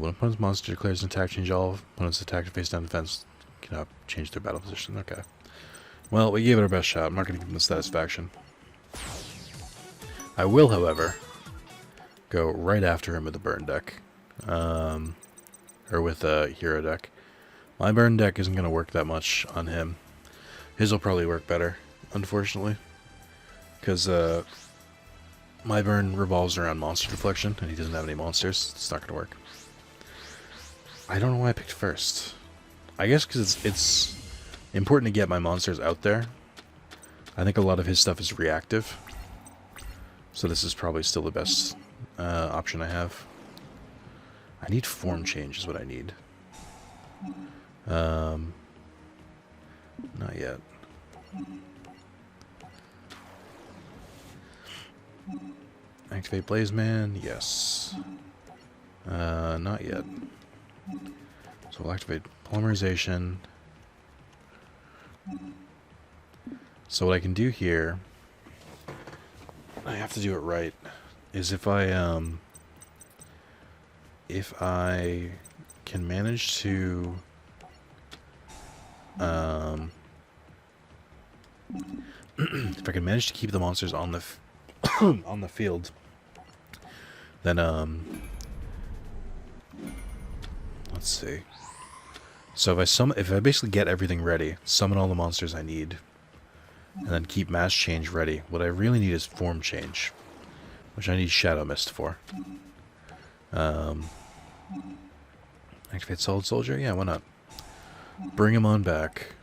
When opponent's monster declares an attack, change all opponent's attack to face down defense. Cannot change their battle position. Okay. Well, we gave it our best shot. I'm not going to give them the satisfaction. I will, however, go right after him with a burn deck. Or with a hero deck. My burn deck isn't going to work that much on him. His will probably work better, unfortunately. Because my burn revolves around monster deflection, and he doesn't have any monsters. It's not going to work. I don't know why I picked first. I guess because it's important to get my monsters out there. I think a lot of his stuff is reactive. So this is probably still the best option I have. I need form change is what I need. Not yet. Activate Blazeman, yes. Not yet. So we'll activate Polymerization. So what I can do here, I have to do it right, is if I can manage to if I can manage to keep the monsters on the on the field, then let's see. So if I basically get everything ready, summon all the monsters I need, and then keep mass change ready. What I really need is form change, which I need Shadow Mist for. Activate Solid Soldier? Yeah, why not? Bring him on back.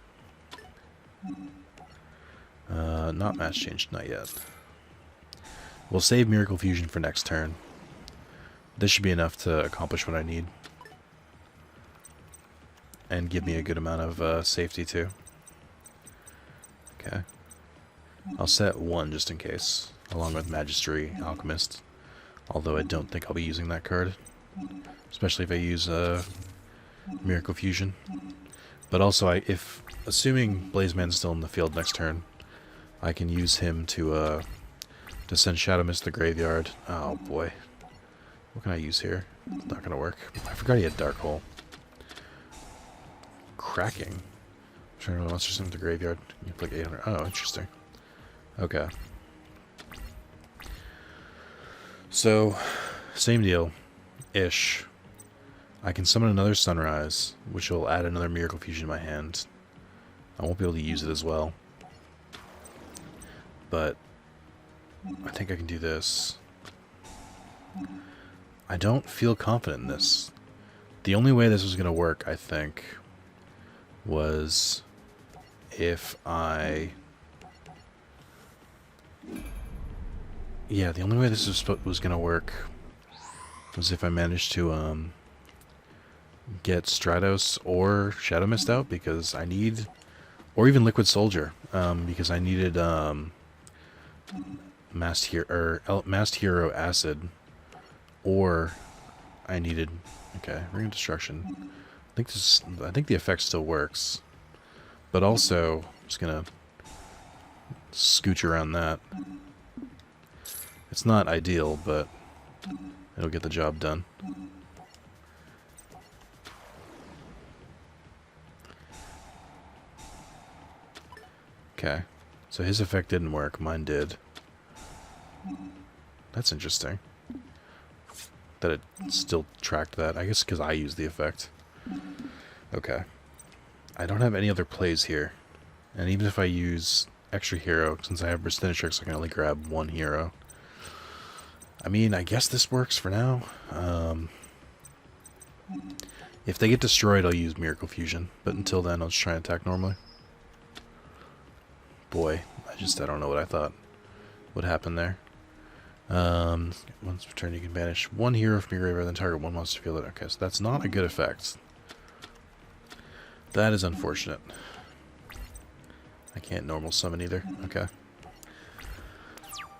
Not mass change, not yet. We'll save Miracle Fusion for next turn. This should be enough to accomplish what I need. And give me a good amount of safety too. Okay. I'll set 1 just in case, along with Magistry Alchemist. Although I don't think I'll be using that card. Especially if I use Miracle Fusion. But also, if assuming Blazeman's still in the field next turn, I can use him to send Shadow Mist to the graveyard. Oh boy. What can I use here? It's not gonna work. I forgot he had Dark Hole. Cracking. I'm trying to know monster sent to the graveyard. You have like 800. Oh, interesting. Okay. So, same deal. Ish. I can summon another Sunrise, which will add another Miracle Fusion in my hand. I won't be able to use it as well. But I think I can do this. I don't feel confident in this. The only way this was going to work, I think, was if I... Yeah, the only way this was going to work was if I managed to get Stratos or Shadow Mist out, because I need... Or even Liquid Soldier, because I needed Masked Hero Acid, or I needed... Okay, Ring of Destruction. I think the effect still works, but also I'm just gonna scooch around that. It's not ideal, but it'll get the job done. Okay, so his effect didn't work, mine did. That's interesting. That it still tracked that. I guess because I used the effect. Okay. I don't have any other plays here. And even if I use extra hero, since I have Bristinatrix, I can only grab 1 hero. I mean, I guess this works for now. If they get destroyed, I'll use Miracle Fusion. But until then, I'll just try and attack normally. Boy, I don't know what I thought would happen there. Once per turn, you can banish 1 hero from your graveyard, then target 1 monster field. Okay, so that's not a good effect. That is unfortunate. I can't normal summon either. Okay.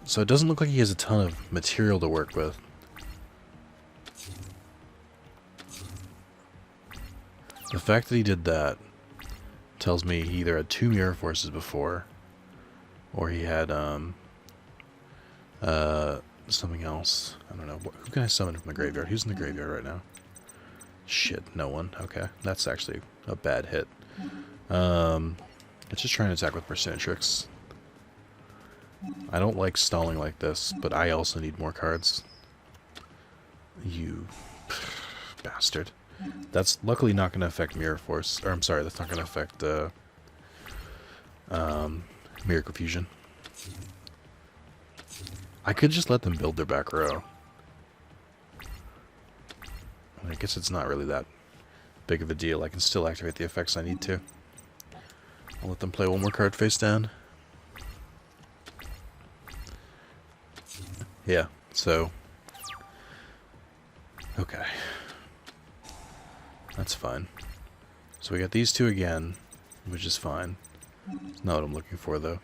So it doesn't look like he has a ton of material to work with. The fact that he did that tells me he either had 2 Mirror Forces before, or he had something else. I don't know. Who can I summon from the graveyard? Who's in the graveyard right now? Shit, no one. Okay, that's actually a bad hit. It's just trying to attack with Bristinatrix. I don't like stalling like this, but I also need more cards. You bastard. That's luckily not going to affect Mirror Force. Or I'm sorry, that's not going to affect Miracle Fusion. I could just let them build their back row. I guess it's not really that big of a deal. I can still activate the effects I need to. I'll let them play 1 more card face down. Yeah, so... Okay. That's fine. So we got these 2 again, which is fine. That's not what I'm looking for, though.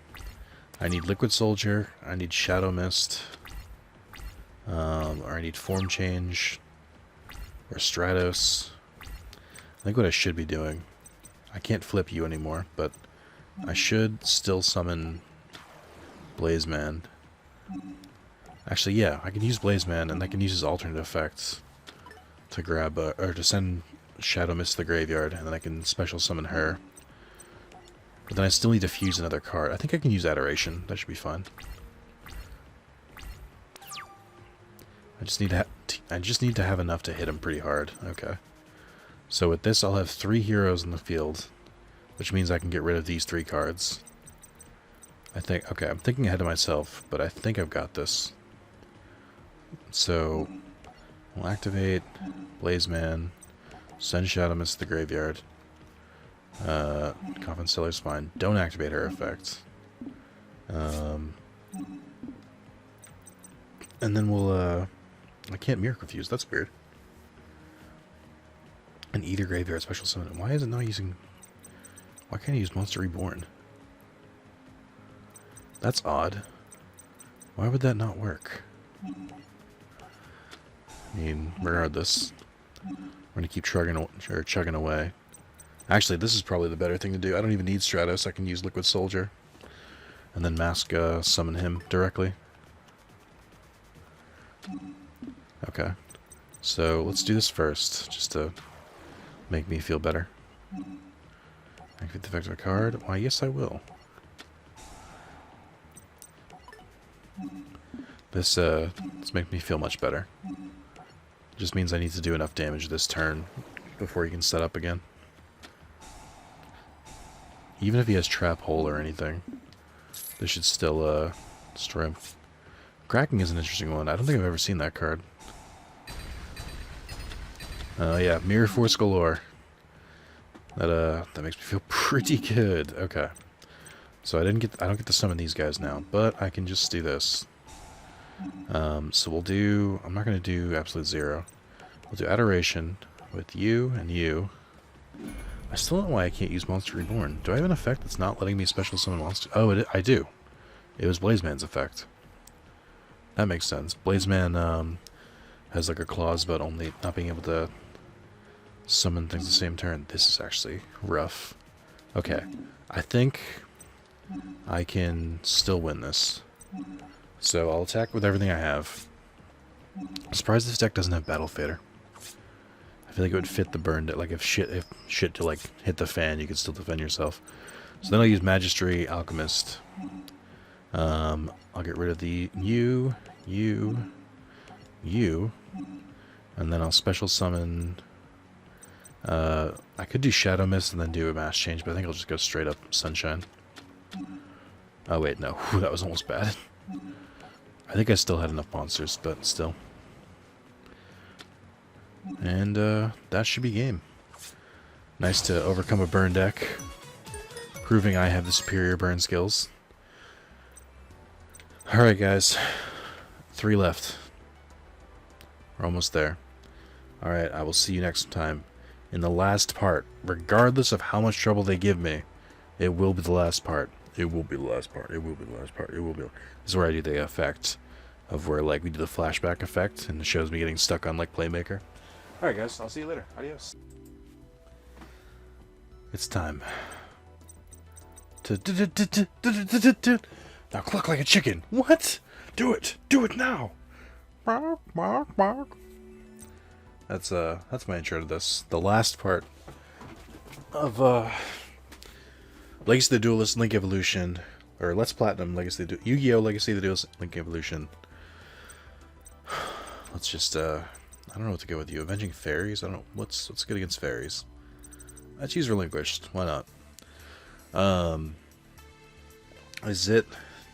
I need Liquid Soldier, I need Shadow Mist, or I need Form Change, or Stratos. I think what I should be doing... I can't flip you anymore, but I should still summon Blazeman. Actually, yeah, I can use Blazeman, and I can use his alternate effects to grab, or to send Shadow Mist to the graveyard, and then I can special summon her. But then I still need to fuse another card. I think I can use Adoration. That should be fine. I just need to have enough to hit him pretty hard. Okay. So with this, I'll have 3 heroes in the field, which means I can get rid of these 3 cards. Okay, I'm thinking ahead of myself, but I think I've got this. So, we'll activate Blaze Man, send Shadow Mist to the graveyard. Coffin Cellar's fine. Don't activate her effect. And then we'll, I can't Miracle Fuse, that's weird. An Eater Graveyard Special Summon. Why is it not using... Why can't I use Monster Reborn? That's odd. Why would that not work? I mean, regardless, we're going to keep chugging away. Actually, this is probably the better thing to do. I don't even need Stratos. I can use Liquid Soldier. And then Mask summon him directly. Okay. So, let's do this first, just to make me feel better. Activate the effect of a card? Why, yes I will. This makes me feel much better. Just means I need to do enough damage this turn before he can set up again. Even if he has Trap Hole or anything, this should still destroy him. Cracking is an interesting one. I don't think I've ever seen that card. Yeah, Mirror Force galore. That makes me feel pretty good. Okay. So I don't get to summon these guys now, but I can just do this. So we'll do... I'm not going to do Absolute Zero. We'll do Adoration with you and you. I still don't know why I can't use Monster Reborn. Do I have an effect that's not letting me special summon monsters? Oh, I do. It was Blazeman's effect. That makes sense. Blazeman has like a clause about only not being able to summon things the same turn. This is actually rough. Okay. I think I can still win this. So I'll attack with everything I have. I'm surprised this deck doesn't have Battle Fader. I feel like it would fit the burn deck. Like if shit to like hit the fan, you could still defend yourself. So then I'll use Magistry, Alchemist. I'll get rid of the you, and then I'll special summon. I could do Shadow Mist and then do a Mass Change, but I think I'll just go straight up Sunshine. Oh wait, no, that was almost bad. I think I still had enough monsters, but still. And that should be game. Nice to overcome a burn deck, proving I have the superior burn skills. Alright guys, 3 left. We're almost there. Alright, I will see you next time. In the last part, regardless of how much trouble they give me, it will be the last part. It will be the last part. It will be the last part. It will be. This is where I do the effect of where, like, we do the flashback effect, and it shows me getting stuck on, like, Playmaker. Alright, guys. I'll see you later. Adios. It's time. Now cluck like a chicken. What? Do it. Do it now. That's my intro to this. The last part of, Legacy of the Duelist, Link Evolution, or Let's Platinum, Yu-Gi-Oh! Legacy of the Duelist, Link Evolution. Let's just, I don't know what to go with you. Avenging Fairies? I don't know. What's good against fairies? Let's use Relinquished. Why not? Is it?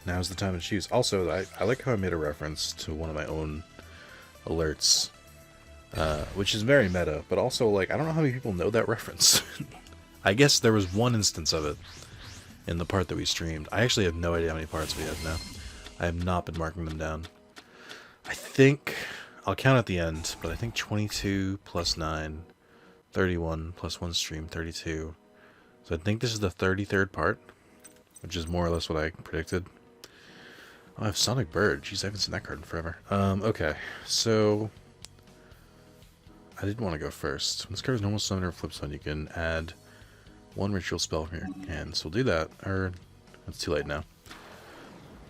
Now's the time to choose. Also, I like how I made a reference to one of my own alerts, which is very meta, but also, like, I don't know how many people know that reference. I guess there was one instance of it in the part that we streamed. I actually have no idea how many parts we have now. I have not been marking them down. I think, I'll count at the end, but I think 22 plus 9, 31 plus 1 stream, 32. So I think this is the 33rd part, which is more or less what I predicted. Oh, I have Sonic Bird. Jeez, I haven't seen that card in forever. Okay, so I didn't want to go first. When this card is normal summon or flip summon, you can add 1 ritual spell from your hand. So we'll do that. Or, it's too late now.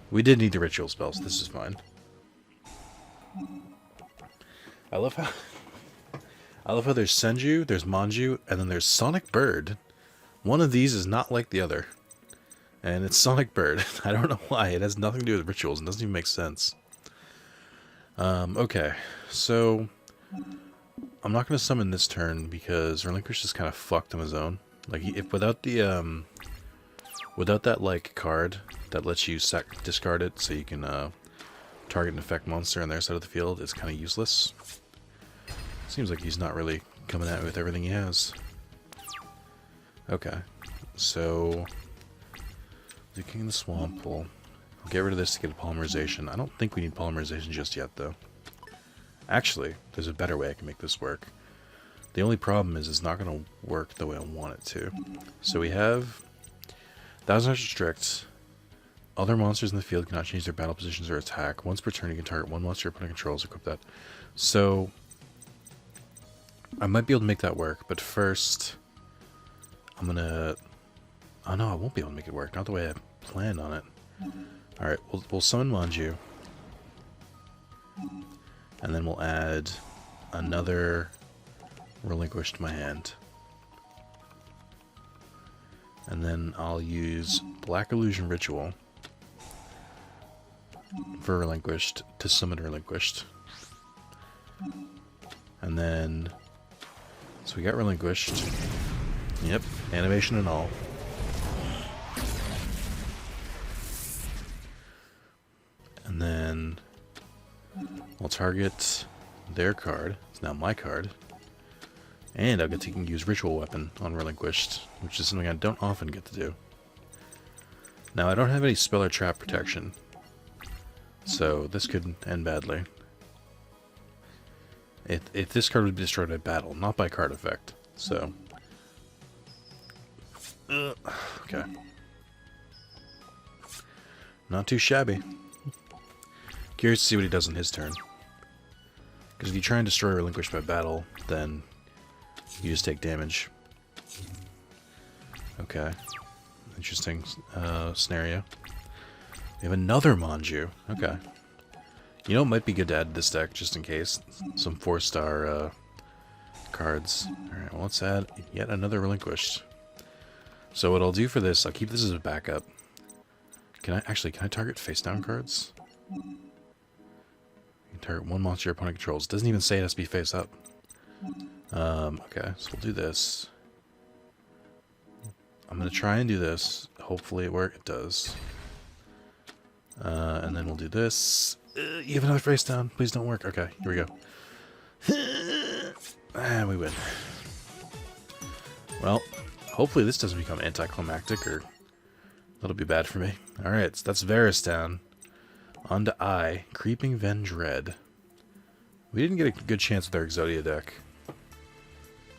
We did need the ritual spells. This is fine. I love how there's Senju, there's Manju, and then there's Sonic Bird. One of these is not like the other. And it's Sonic Bird. I don't know why. It has nothing to do with rituals. It doesn't even make sense. Okay. So, I'm not going to summon this turn because Relinquish is kind of fucked on his own. Like, if without the, without that, like, card, that lets you discard it so you can target an effect monster on their side of the field is kind of useless. Seems like he's not really coming at me with everything he has. Okay, so the King of the Swamp Pool. I'll get rid of this to get a Polymerization. I don't think we need Polymerization just yet, though. Actually, there's a better way I can make this work. The only problem is it's not going to work the way I want it to. So we have 1,000 extra strict. Other monsters in the field cannot change their battle positions or attack. Once per turn, you can target one monster your opponent controls. Equip that. So I might be able to make that work, but first I'm going to... Oh no, I won't be able to make it work. Not the way I planned on it. Alright, we'll summon Manju. And then we'll add another Relinquish to my hand. And then I'll use Black Illusion Ritual for Relinquished to summon Relinquished. And then... So we got Relinquished. Yep, animation and all. And then I'll target their card. It's now my card. And I'll get to use Ritual Weapon on Relinquished, which is something I don't often get to do. Now, I don't have any spell or trap protection, so this could end badly. If this card would be destroyed by battle, not by card effect, so... okay. Not too shabby. Curious to see what he does on his turn. Because if you try and destroy Relinquish by battle, then you just take damage. Okay. Interesting scenario. We have another Manju. Okay. You know, it might be good to add to this deck, just in case. Some 4-star cards. Alright, well, let's add yet another Relinquished. So what I'll do for this, I'll keep this as a backup. Can I target face-down cards? You can target one monster your opponent controls. It doesn't even say it has to be face-up. Okay, so we'll do this. I'm going to try and do this. Hopefully it does. And then we'll do this. You have another face down. Please don't work. Okay, here we go. And we win. Well, hopefully this doesn't become anticlimactic, or that'll be bad for me. Alright, so that's Varus down. On to I. Creeping Venge Red. We didn't get a good chance with our Exodia deck.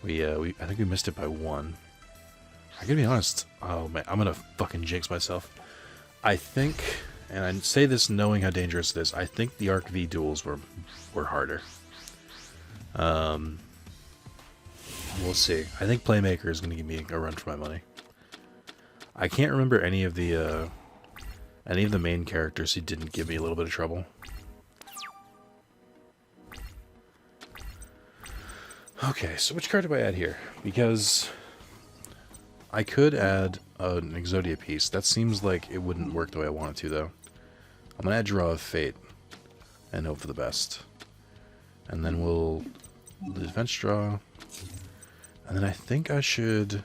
I think we missed it by 1. I gotta be honest. Oh man, I'm gonna fucking jinx myself. I think, and I say this knowing how dangerous it is, I think the Arc V duels were harder. We'll see. I think Playmaker is gonna give me a run for my money. I can't remember any of the main characters who didn't give me a little bit of trouble. Okay, so which card do I add here? Because I could add an Exodia piece. That seems like it wouldn't work the way I want it to, though. I'm going to add Draw of Fate and hope for the best. And then we'll do Defense Draw. And then I think I should...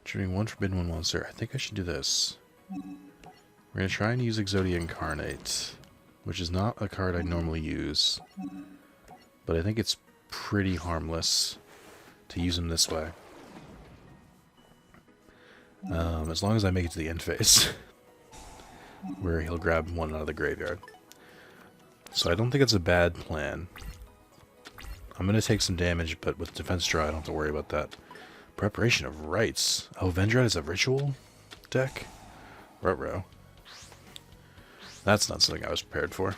Triggering one Forbidden One monster. I think I should do this. We're going to try and use Exodia Incarnate, which is not a card I normally use. But I think it's pretty harmless to use him this way. As long as I make it to the end phase, where he'll grab one out of the graveyard. So I don't think it's a bad plan. I'm going to take some damage, but with Defense Draw, I don't have to worry about that. Preparation of Rites. Oh, Vendread is a ritual deck? Ruh-roh. That's not something I was prepared for.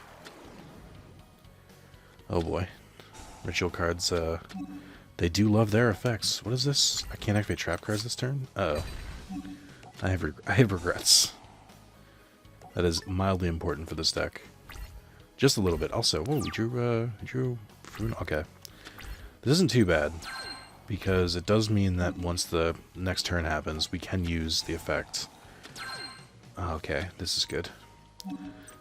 Oh boy. Ritual cards, they do love their effects. What is this? I can't activate trap cards this turn? Uh-oh. I have regrets. That is mildly important for this deck. Just a little bit. Also, whoa, we drew okay. This isn't too bad, because it does mean that once the next turn happens, we can use the effect. Okay, this is good.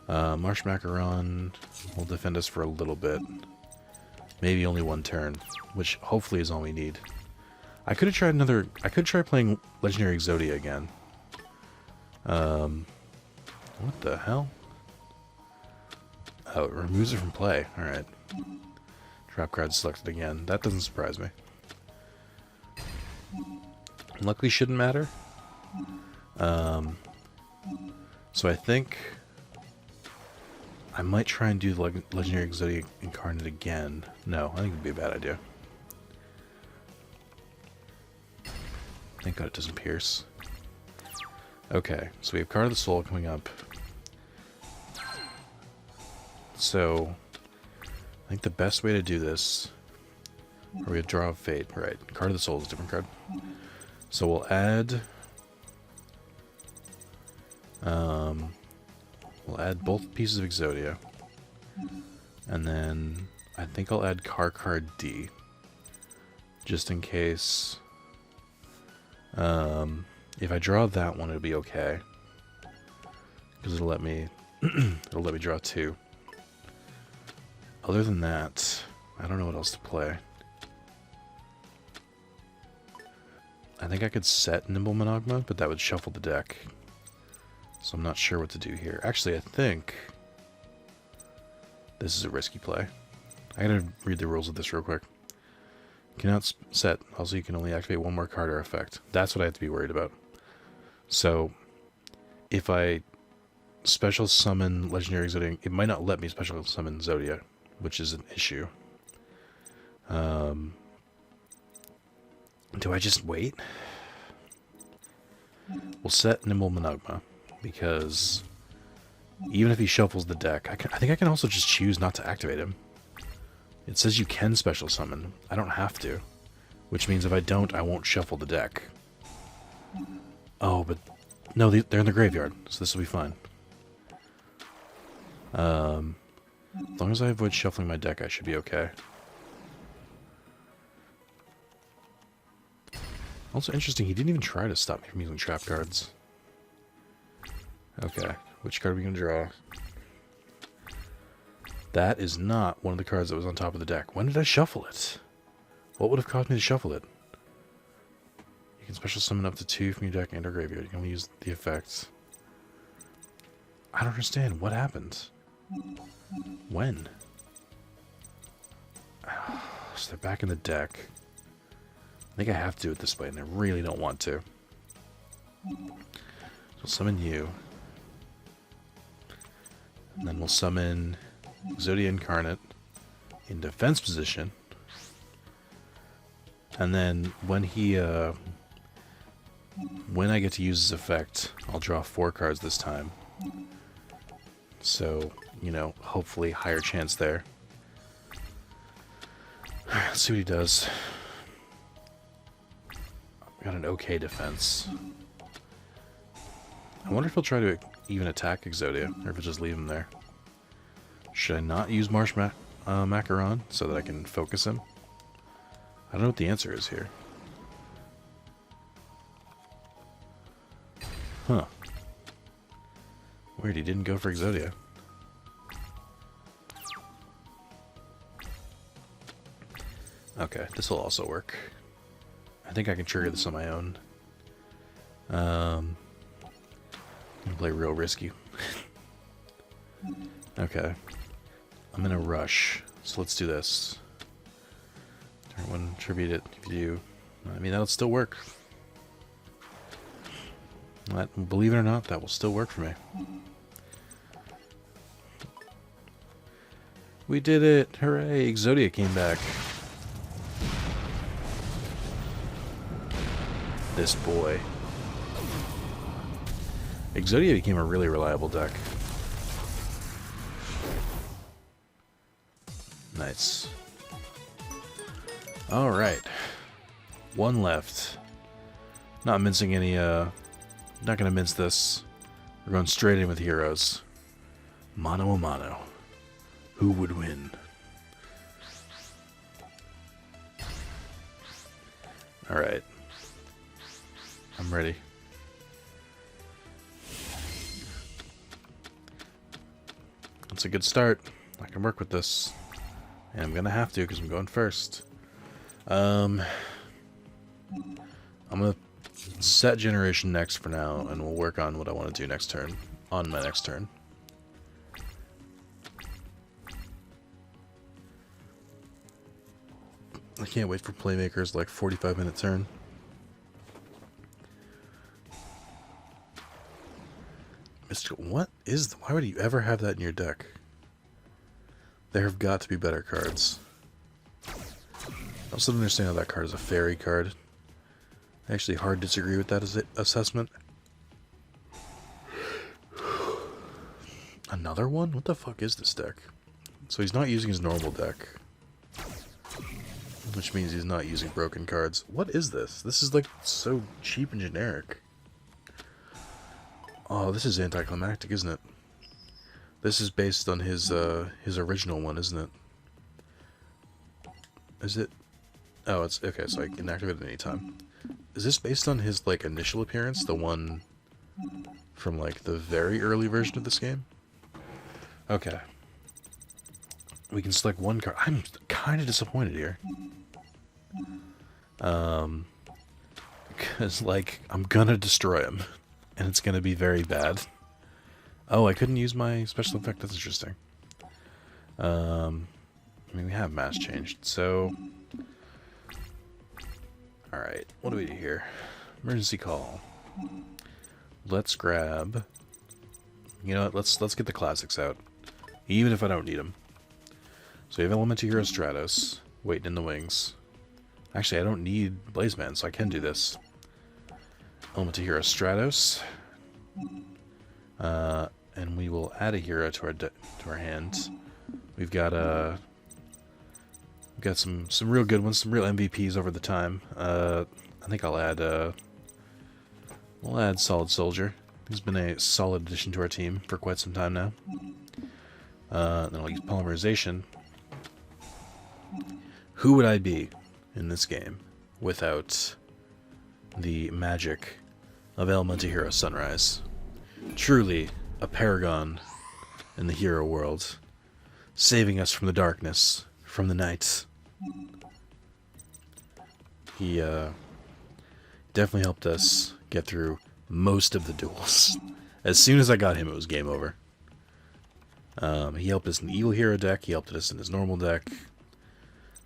Marsh Macaron will defend us for a little bit. Maybe only one turn, which hopefully is all we need. I could have tried I could try playing Legendary Exodia again. What the hell? Oh, it removes it from play. Alright. Trap card selected again. That doesn't surprise me. Luckily shouldn't matter. So I think I might try and do the Legendary Exodia Incarnate again. No, I think it'd be a bad idea. Thank God it doesn't pierce. Okay, so we have Card of the Soul coming up. So I think the best way to do this, or we have Draw of Fate, right? Card of the Soul is a different card. So we'll add both pieces of Exodia, and then I think I'll add Card D, just in case. If I draw that one, it'll be okay, because it'll let me draw 2. Other than that, I don't know what else to play. I think I could set Nimble Monogma, but that would shuffle the deck. So I'm not sure what to do here. Actually, I think this is a risky play. I gotta read the rules of this real quick. Cannot set. Also, you can only activate one more card or effect. That's what I have to be worried about. So, if I special summon Legendary Exodia, it might not let me special summon Zodia, which is an issue. Do I just wait? We'll set Nimble Monogma, because even if he shuffles the deck, I think I can also just choose not to activate him. It says you can special summon. I don't have to. Which means if I don't, I won't shuffle the deck. Oh, but no, they're in the graveyard, so this will be fine. As long as I avoid shuffling my deck, I should be okay. Also interesting, he didn't even try to stop me from using trap cards. Okay, which card are we going to draw? That is not one of the cards that was on top of the deck. When did I shuffle it? What would have caused me to shuffle it? You can special summon up to 2 from your deck and or graveyard. You can only use the effects. I don't understand. What happened? When? So they're back in the deck. I think I have to do it this way, and I really don't want to. So we'll summon you. And then we'll summon Exodia Incarnate in defense position. And then when I get to use his effect, I'll draw 4 cards this time. So, you know, hopefully higher chance there. Let's see what he does. Got an okay defense. I wonder if he'll try to even attack Exodia, or if he'll just leave him there. Should I not use Marsh Macaron so that I can focus him? I don't know what the answer is here. Huh. Weird, he didn't go for Exodia. Okay, this will also work. I think I can trigger this on my own. I'm gonna play real risky. Okay. I'm in a rush, so let's do this. Turn 1, tribute it if you do. I mean, that'll still work. Believe it or not, that will still work for me. We did it! Hooray! Exodia came back. This boy. Exodia became a really reliable deck. Nice. Alright. 1 left. Not mincing any, not gonna mince this. We're going straight in with heroes. Mano a mano. Who would win? Alright. I'm ready. That's a good start. I can work with this. And I'm gonna have to because I'm going first. I'm gonna set generation next for now, and we'll work on what I want to do next turn. On my next turn. I can't wait for Playmaker's like 45-minute turn. What is... Why would you ever have that in your deck? There have got to be better cards. I also don't understand how that card is a fairy card. I actually hard disagree with that assessment. Another one? What the fuck is this deck? So he's not using his normal deck. Which means he's not using broken cards. What is this? This is like so cheap and generic. Oh, this is anticlimactic, isn't it? This is based on his original one, isn't it? Is it? Oh, it's okay, so I can activate it at any time. Is this based on his like initial appearance, the one from like the very early version of this game? Okay. We can select one card. I'm kind of disappointed here. Because, like, I'm gonna destroy him. And it's gonna be very bad. Oh, I couldn't use my special effect. That's interesting. I mean, we have mass changed, so... Alright, what do we do here? Emergency call. Let's grab... You know what, let's get the classics out. Even if I don't need them. So we have Elemental Hero Stratos, waiting in the wings. Actually, I don't need Blazeman, so I can do this. Elemental Hero Stratos. And we will add a hero to our hand. We've got some real good ones, some real MVPs over the time. I think I'll add we'll add Solid Soldier. He's been a solid addition to our team for quite some time now. Then I'll use Polymerization. Who would I be in this game without the magic of Elemental Hero Sunrise? Truly a paragon in the hero world, saving us from the darkness, from the night. He definitely helped us get through most of the duels. As soon as I got him, it was game over. He helped us in the Evil Hero deck, he helped us in his normal deck.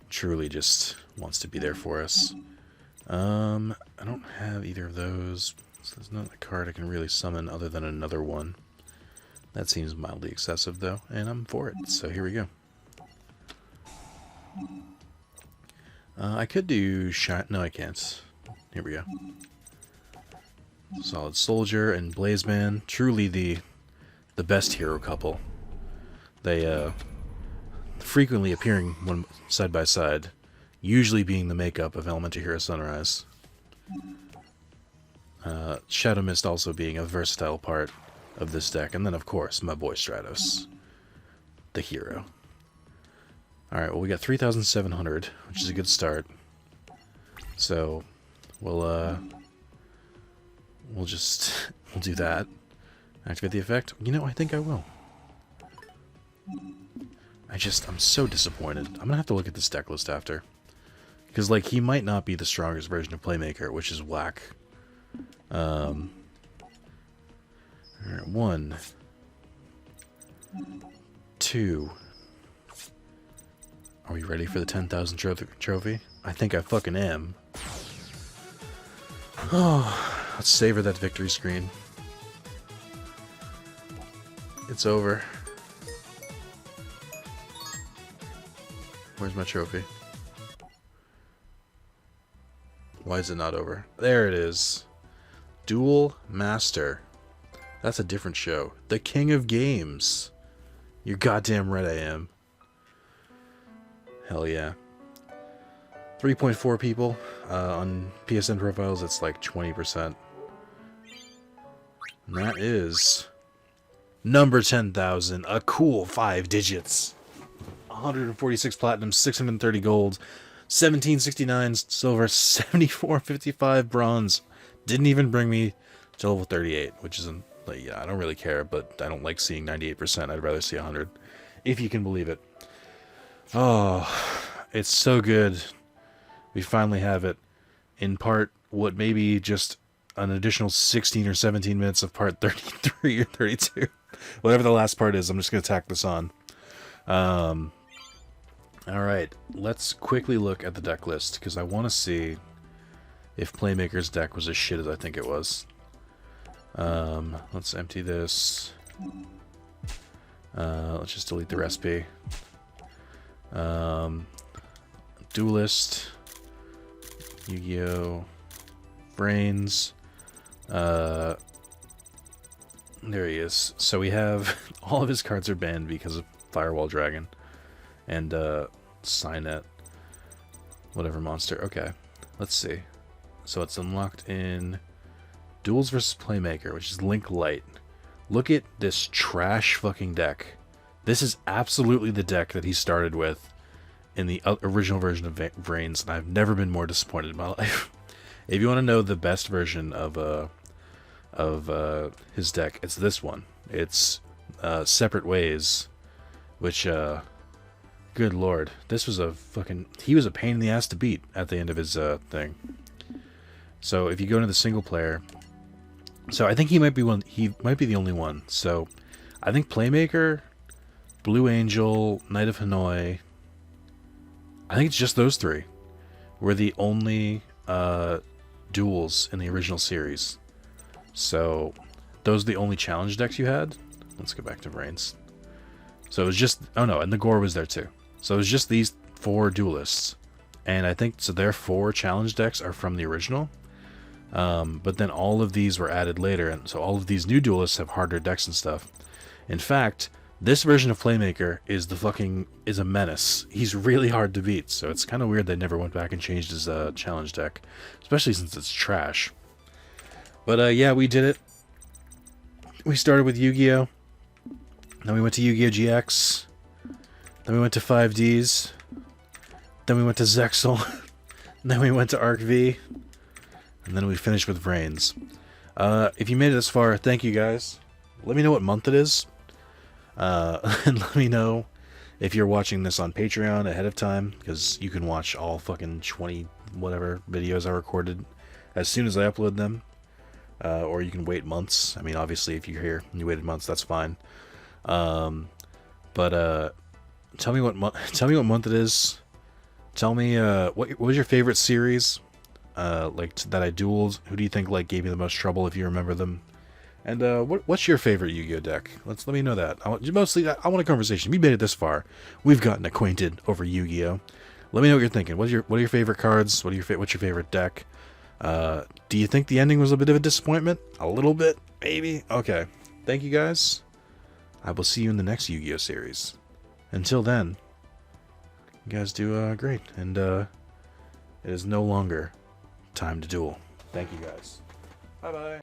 Truly just wants to be there for us. I don't have either of those, so there's not a card I can really summon other than another one. That seems mildly excessive, though, and I'm for it, so here we go. I could do Shine... No, I can't. Here we go. Solid Soldier and Blazeman, truly the best hero couple. They, frequently appearing one side by side, usually being the makeup of Elemental Hero Sunrise. Shadow Mist also being a versatile part of this deck, and then of course my boy Stratos, the hero. Alright, well we got 3,700, which is a good start. So we'll do that. Activate the effect. You know, I think I will. I'm so disappointed. I'm gonna have to look at this deck list after. Because, like, he might not be the strongest version of Playmaker, which is whack. Alright, 1, 2. Are we ready for the 10,000 trophy? I think I fucking am. Oh, let's savor that victory screen. It's over. Where's my trophy? Why is it not over? There it is. Duel Master. That's a different show. The King of Games. You're goddamn right I am. Hell yeah. 3.4 people. On PSN profiles, it's like 20%. And that is... number 10,000. A cool 5 digits. 146 platinum, 630 gold, 1769 silver, 7455 bronze. Didn't even bring me to level 38, which isn't, like, yeah, I don't really care, but I don't like seeing 98%. I'd rather see 100, if you can believe it. Oh, it's so good. We finally have it. In part, what maybe just an additional 16 or 17 minutes of part 33 or 32. Whatever the last part is, I'm just going to tack this on. Alright, let's quickly look at the deck list, because I want to see if Playmaker's deck was as shit as I think it was. Let's empty this. Let's just delete the recipe. Duelist. Yu-Gi-Oh! Brains. There he is. So we have all of his cards are banned because of Firewall Dragon and Signet, whatever monster. Okay, let's see. So it's unlocked in Duels versus Playmaker, which is Link Light. Look at this trash fucking deck. This is absolutely the deck that he started with in the original version of Brains, and I've never been more disappointed in my life. If you want to know the best version of his deck, it's this one. It's Separate Ways, which good lord, this was a fucking, he was a pain in the ass to beat at the end of his thing. So if you go into the single player, so I think he might be the only one. So I think Playmaker, Blue Angel, Knight of Hanoi, I think it's just those three were the only duels in the original series. So those are the only challenge decks you had. Let's go back to Brains. So it was just, oh no, and the Gore was there too. So it was just these 4 duelists, and I think so their 4 challenge decks are from the original. But then all of these were added later, and so all of these new duelists have harder decks and stuff. In fact, this version of Playmaker is a menace. He's really hard to beat, so it's kind of weird they never went back and changed his challenge deck, especially since it's trash. But yeah, we did it. We started with Yu-Gi-Oh! Then we went to Yu-Gi-Oh! GX. Then we went to 5Ds. Then we went to Zexal. Then we went to Arc V. And then we finished with Brains. If you made it this far, thank you guys. Let me know what month it is. And let me know if you're watching this on Patreon ahead of time, because you can watch all fucking 20 whatever videos I recorded as soon as I upload them. Or you can wait months. I mean, obviously, if you're here and you waited months, that's fine. But tell me what month it is. Tell me what was your favorite series, like that I dueled. Who do you think like gave you the most trouble, if you remember them? And what's your favorite Yu-Gi-Oh deck? Let me know that. I want a conversation. We made it this far. We've gotten acquainted over Yu-Gi-Oh. Let me know what you're thinking. What are your favorite cards? What's your favorite deck? Do you think the ending was a bit of a disappointment? A little bit, maybe? Okay. Thank you guys. I will see you in the next Yu-Gi-Oh series. Until then, you guys do great. And it is no longer time to duel. Thank you guys. Bye-bye.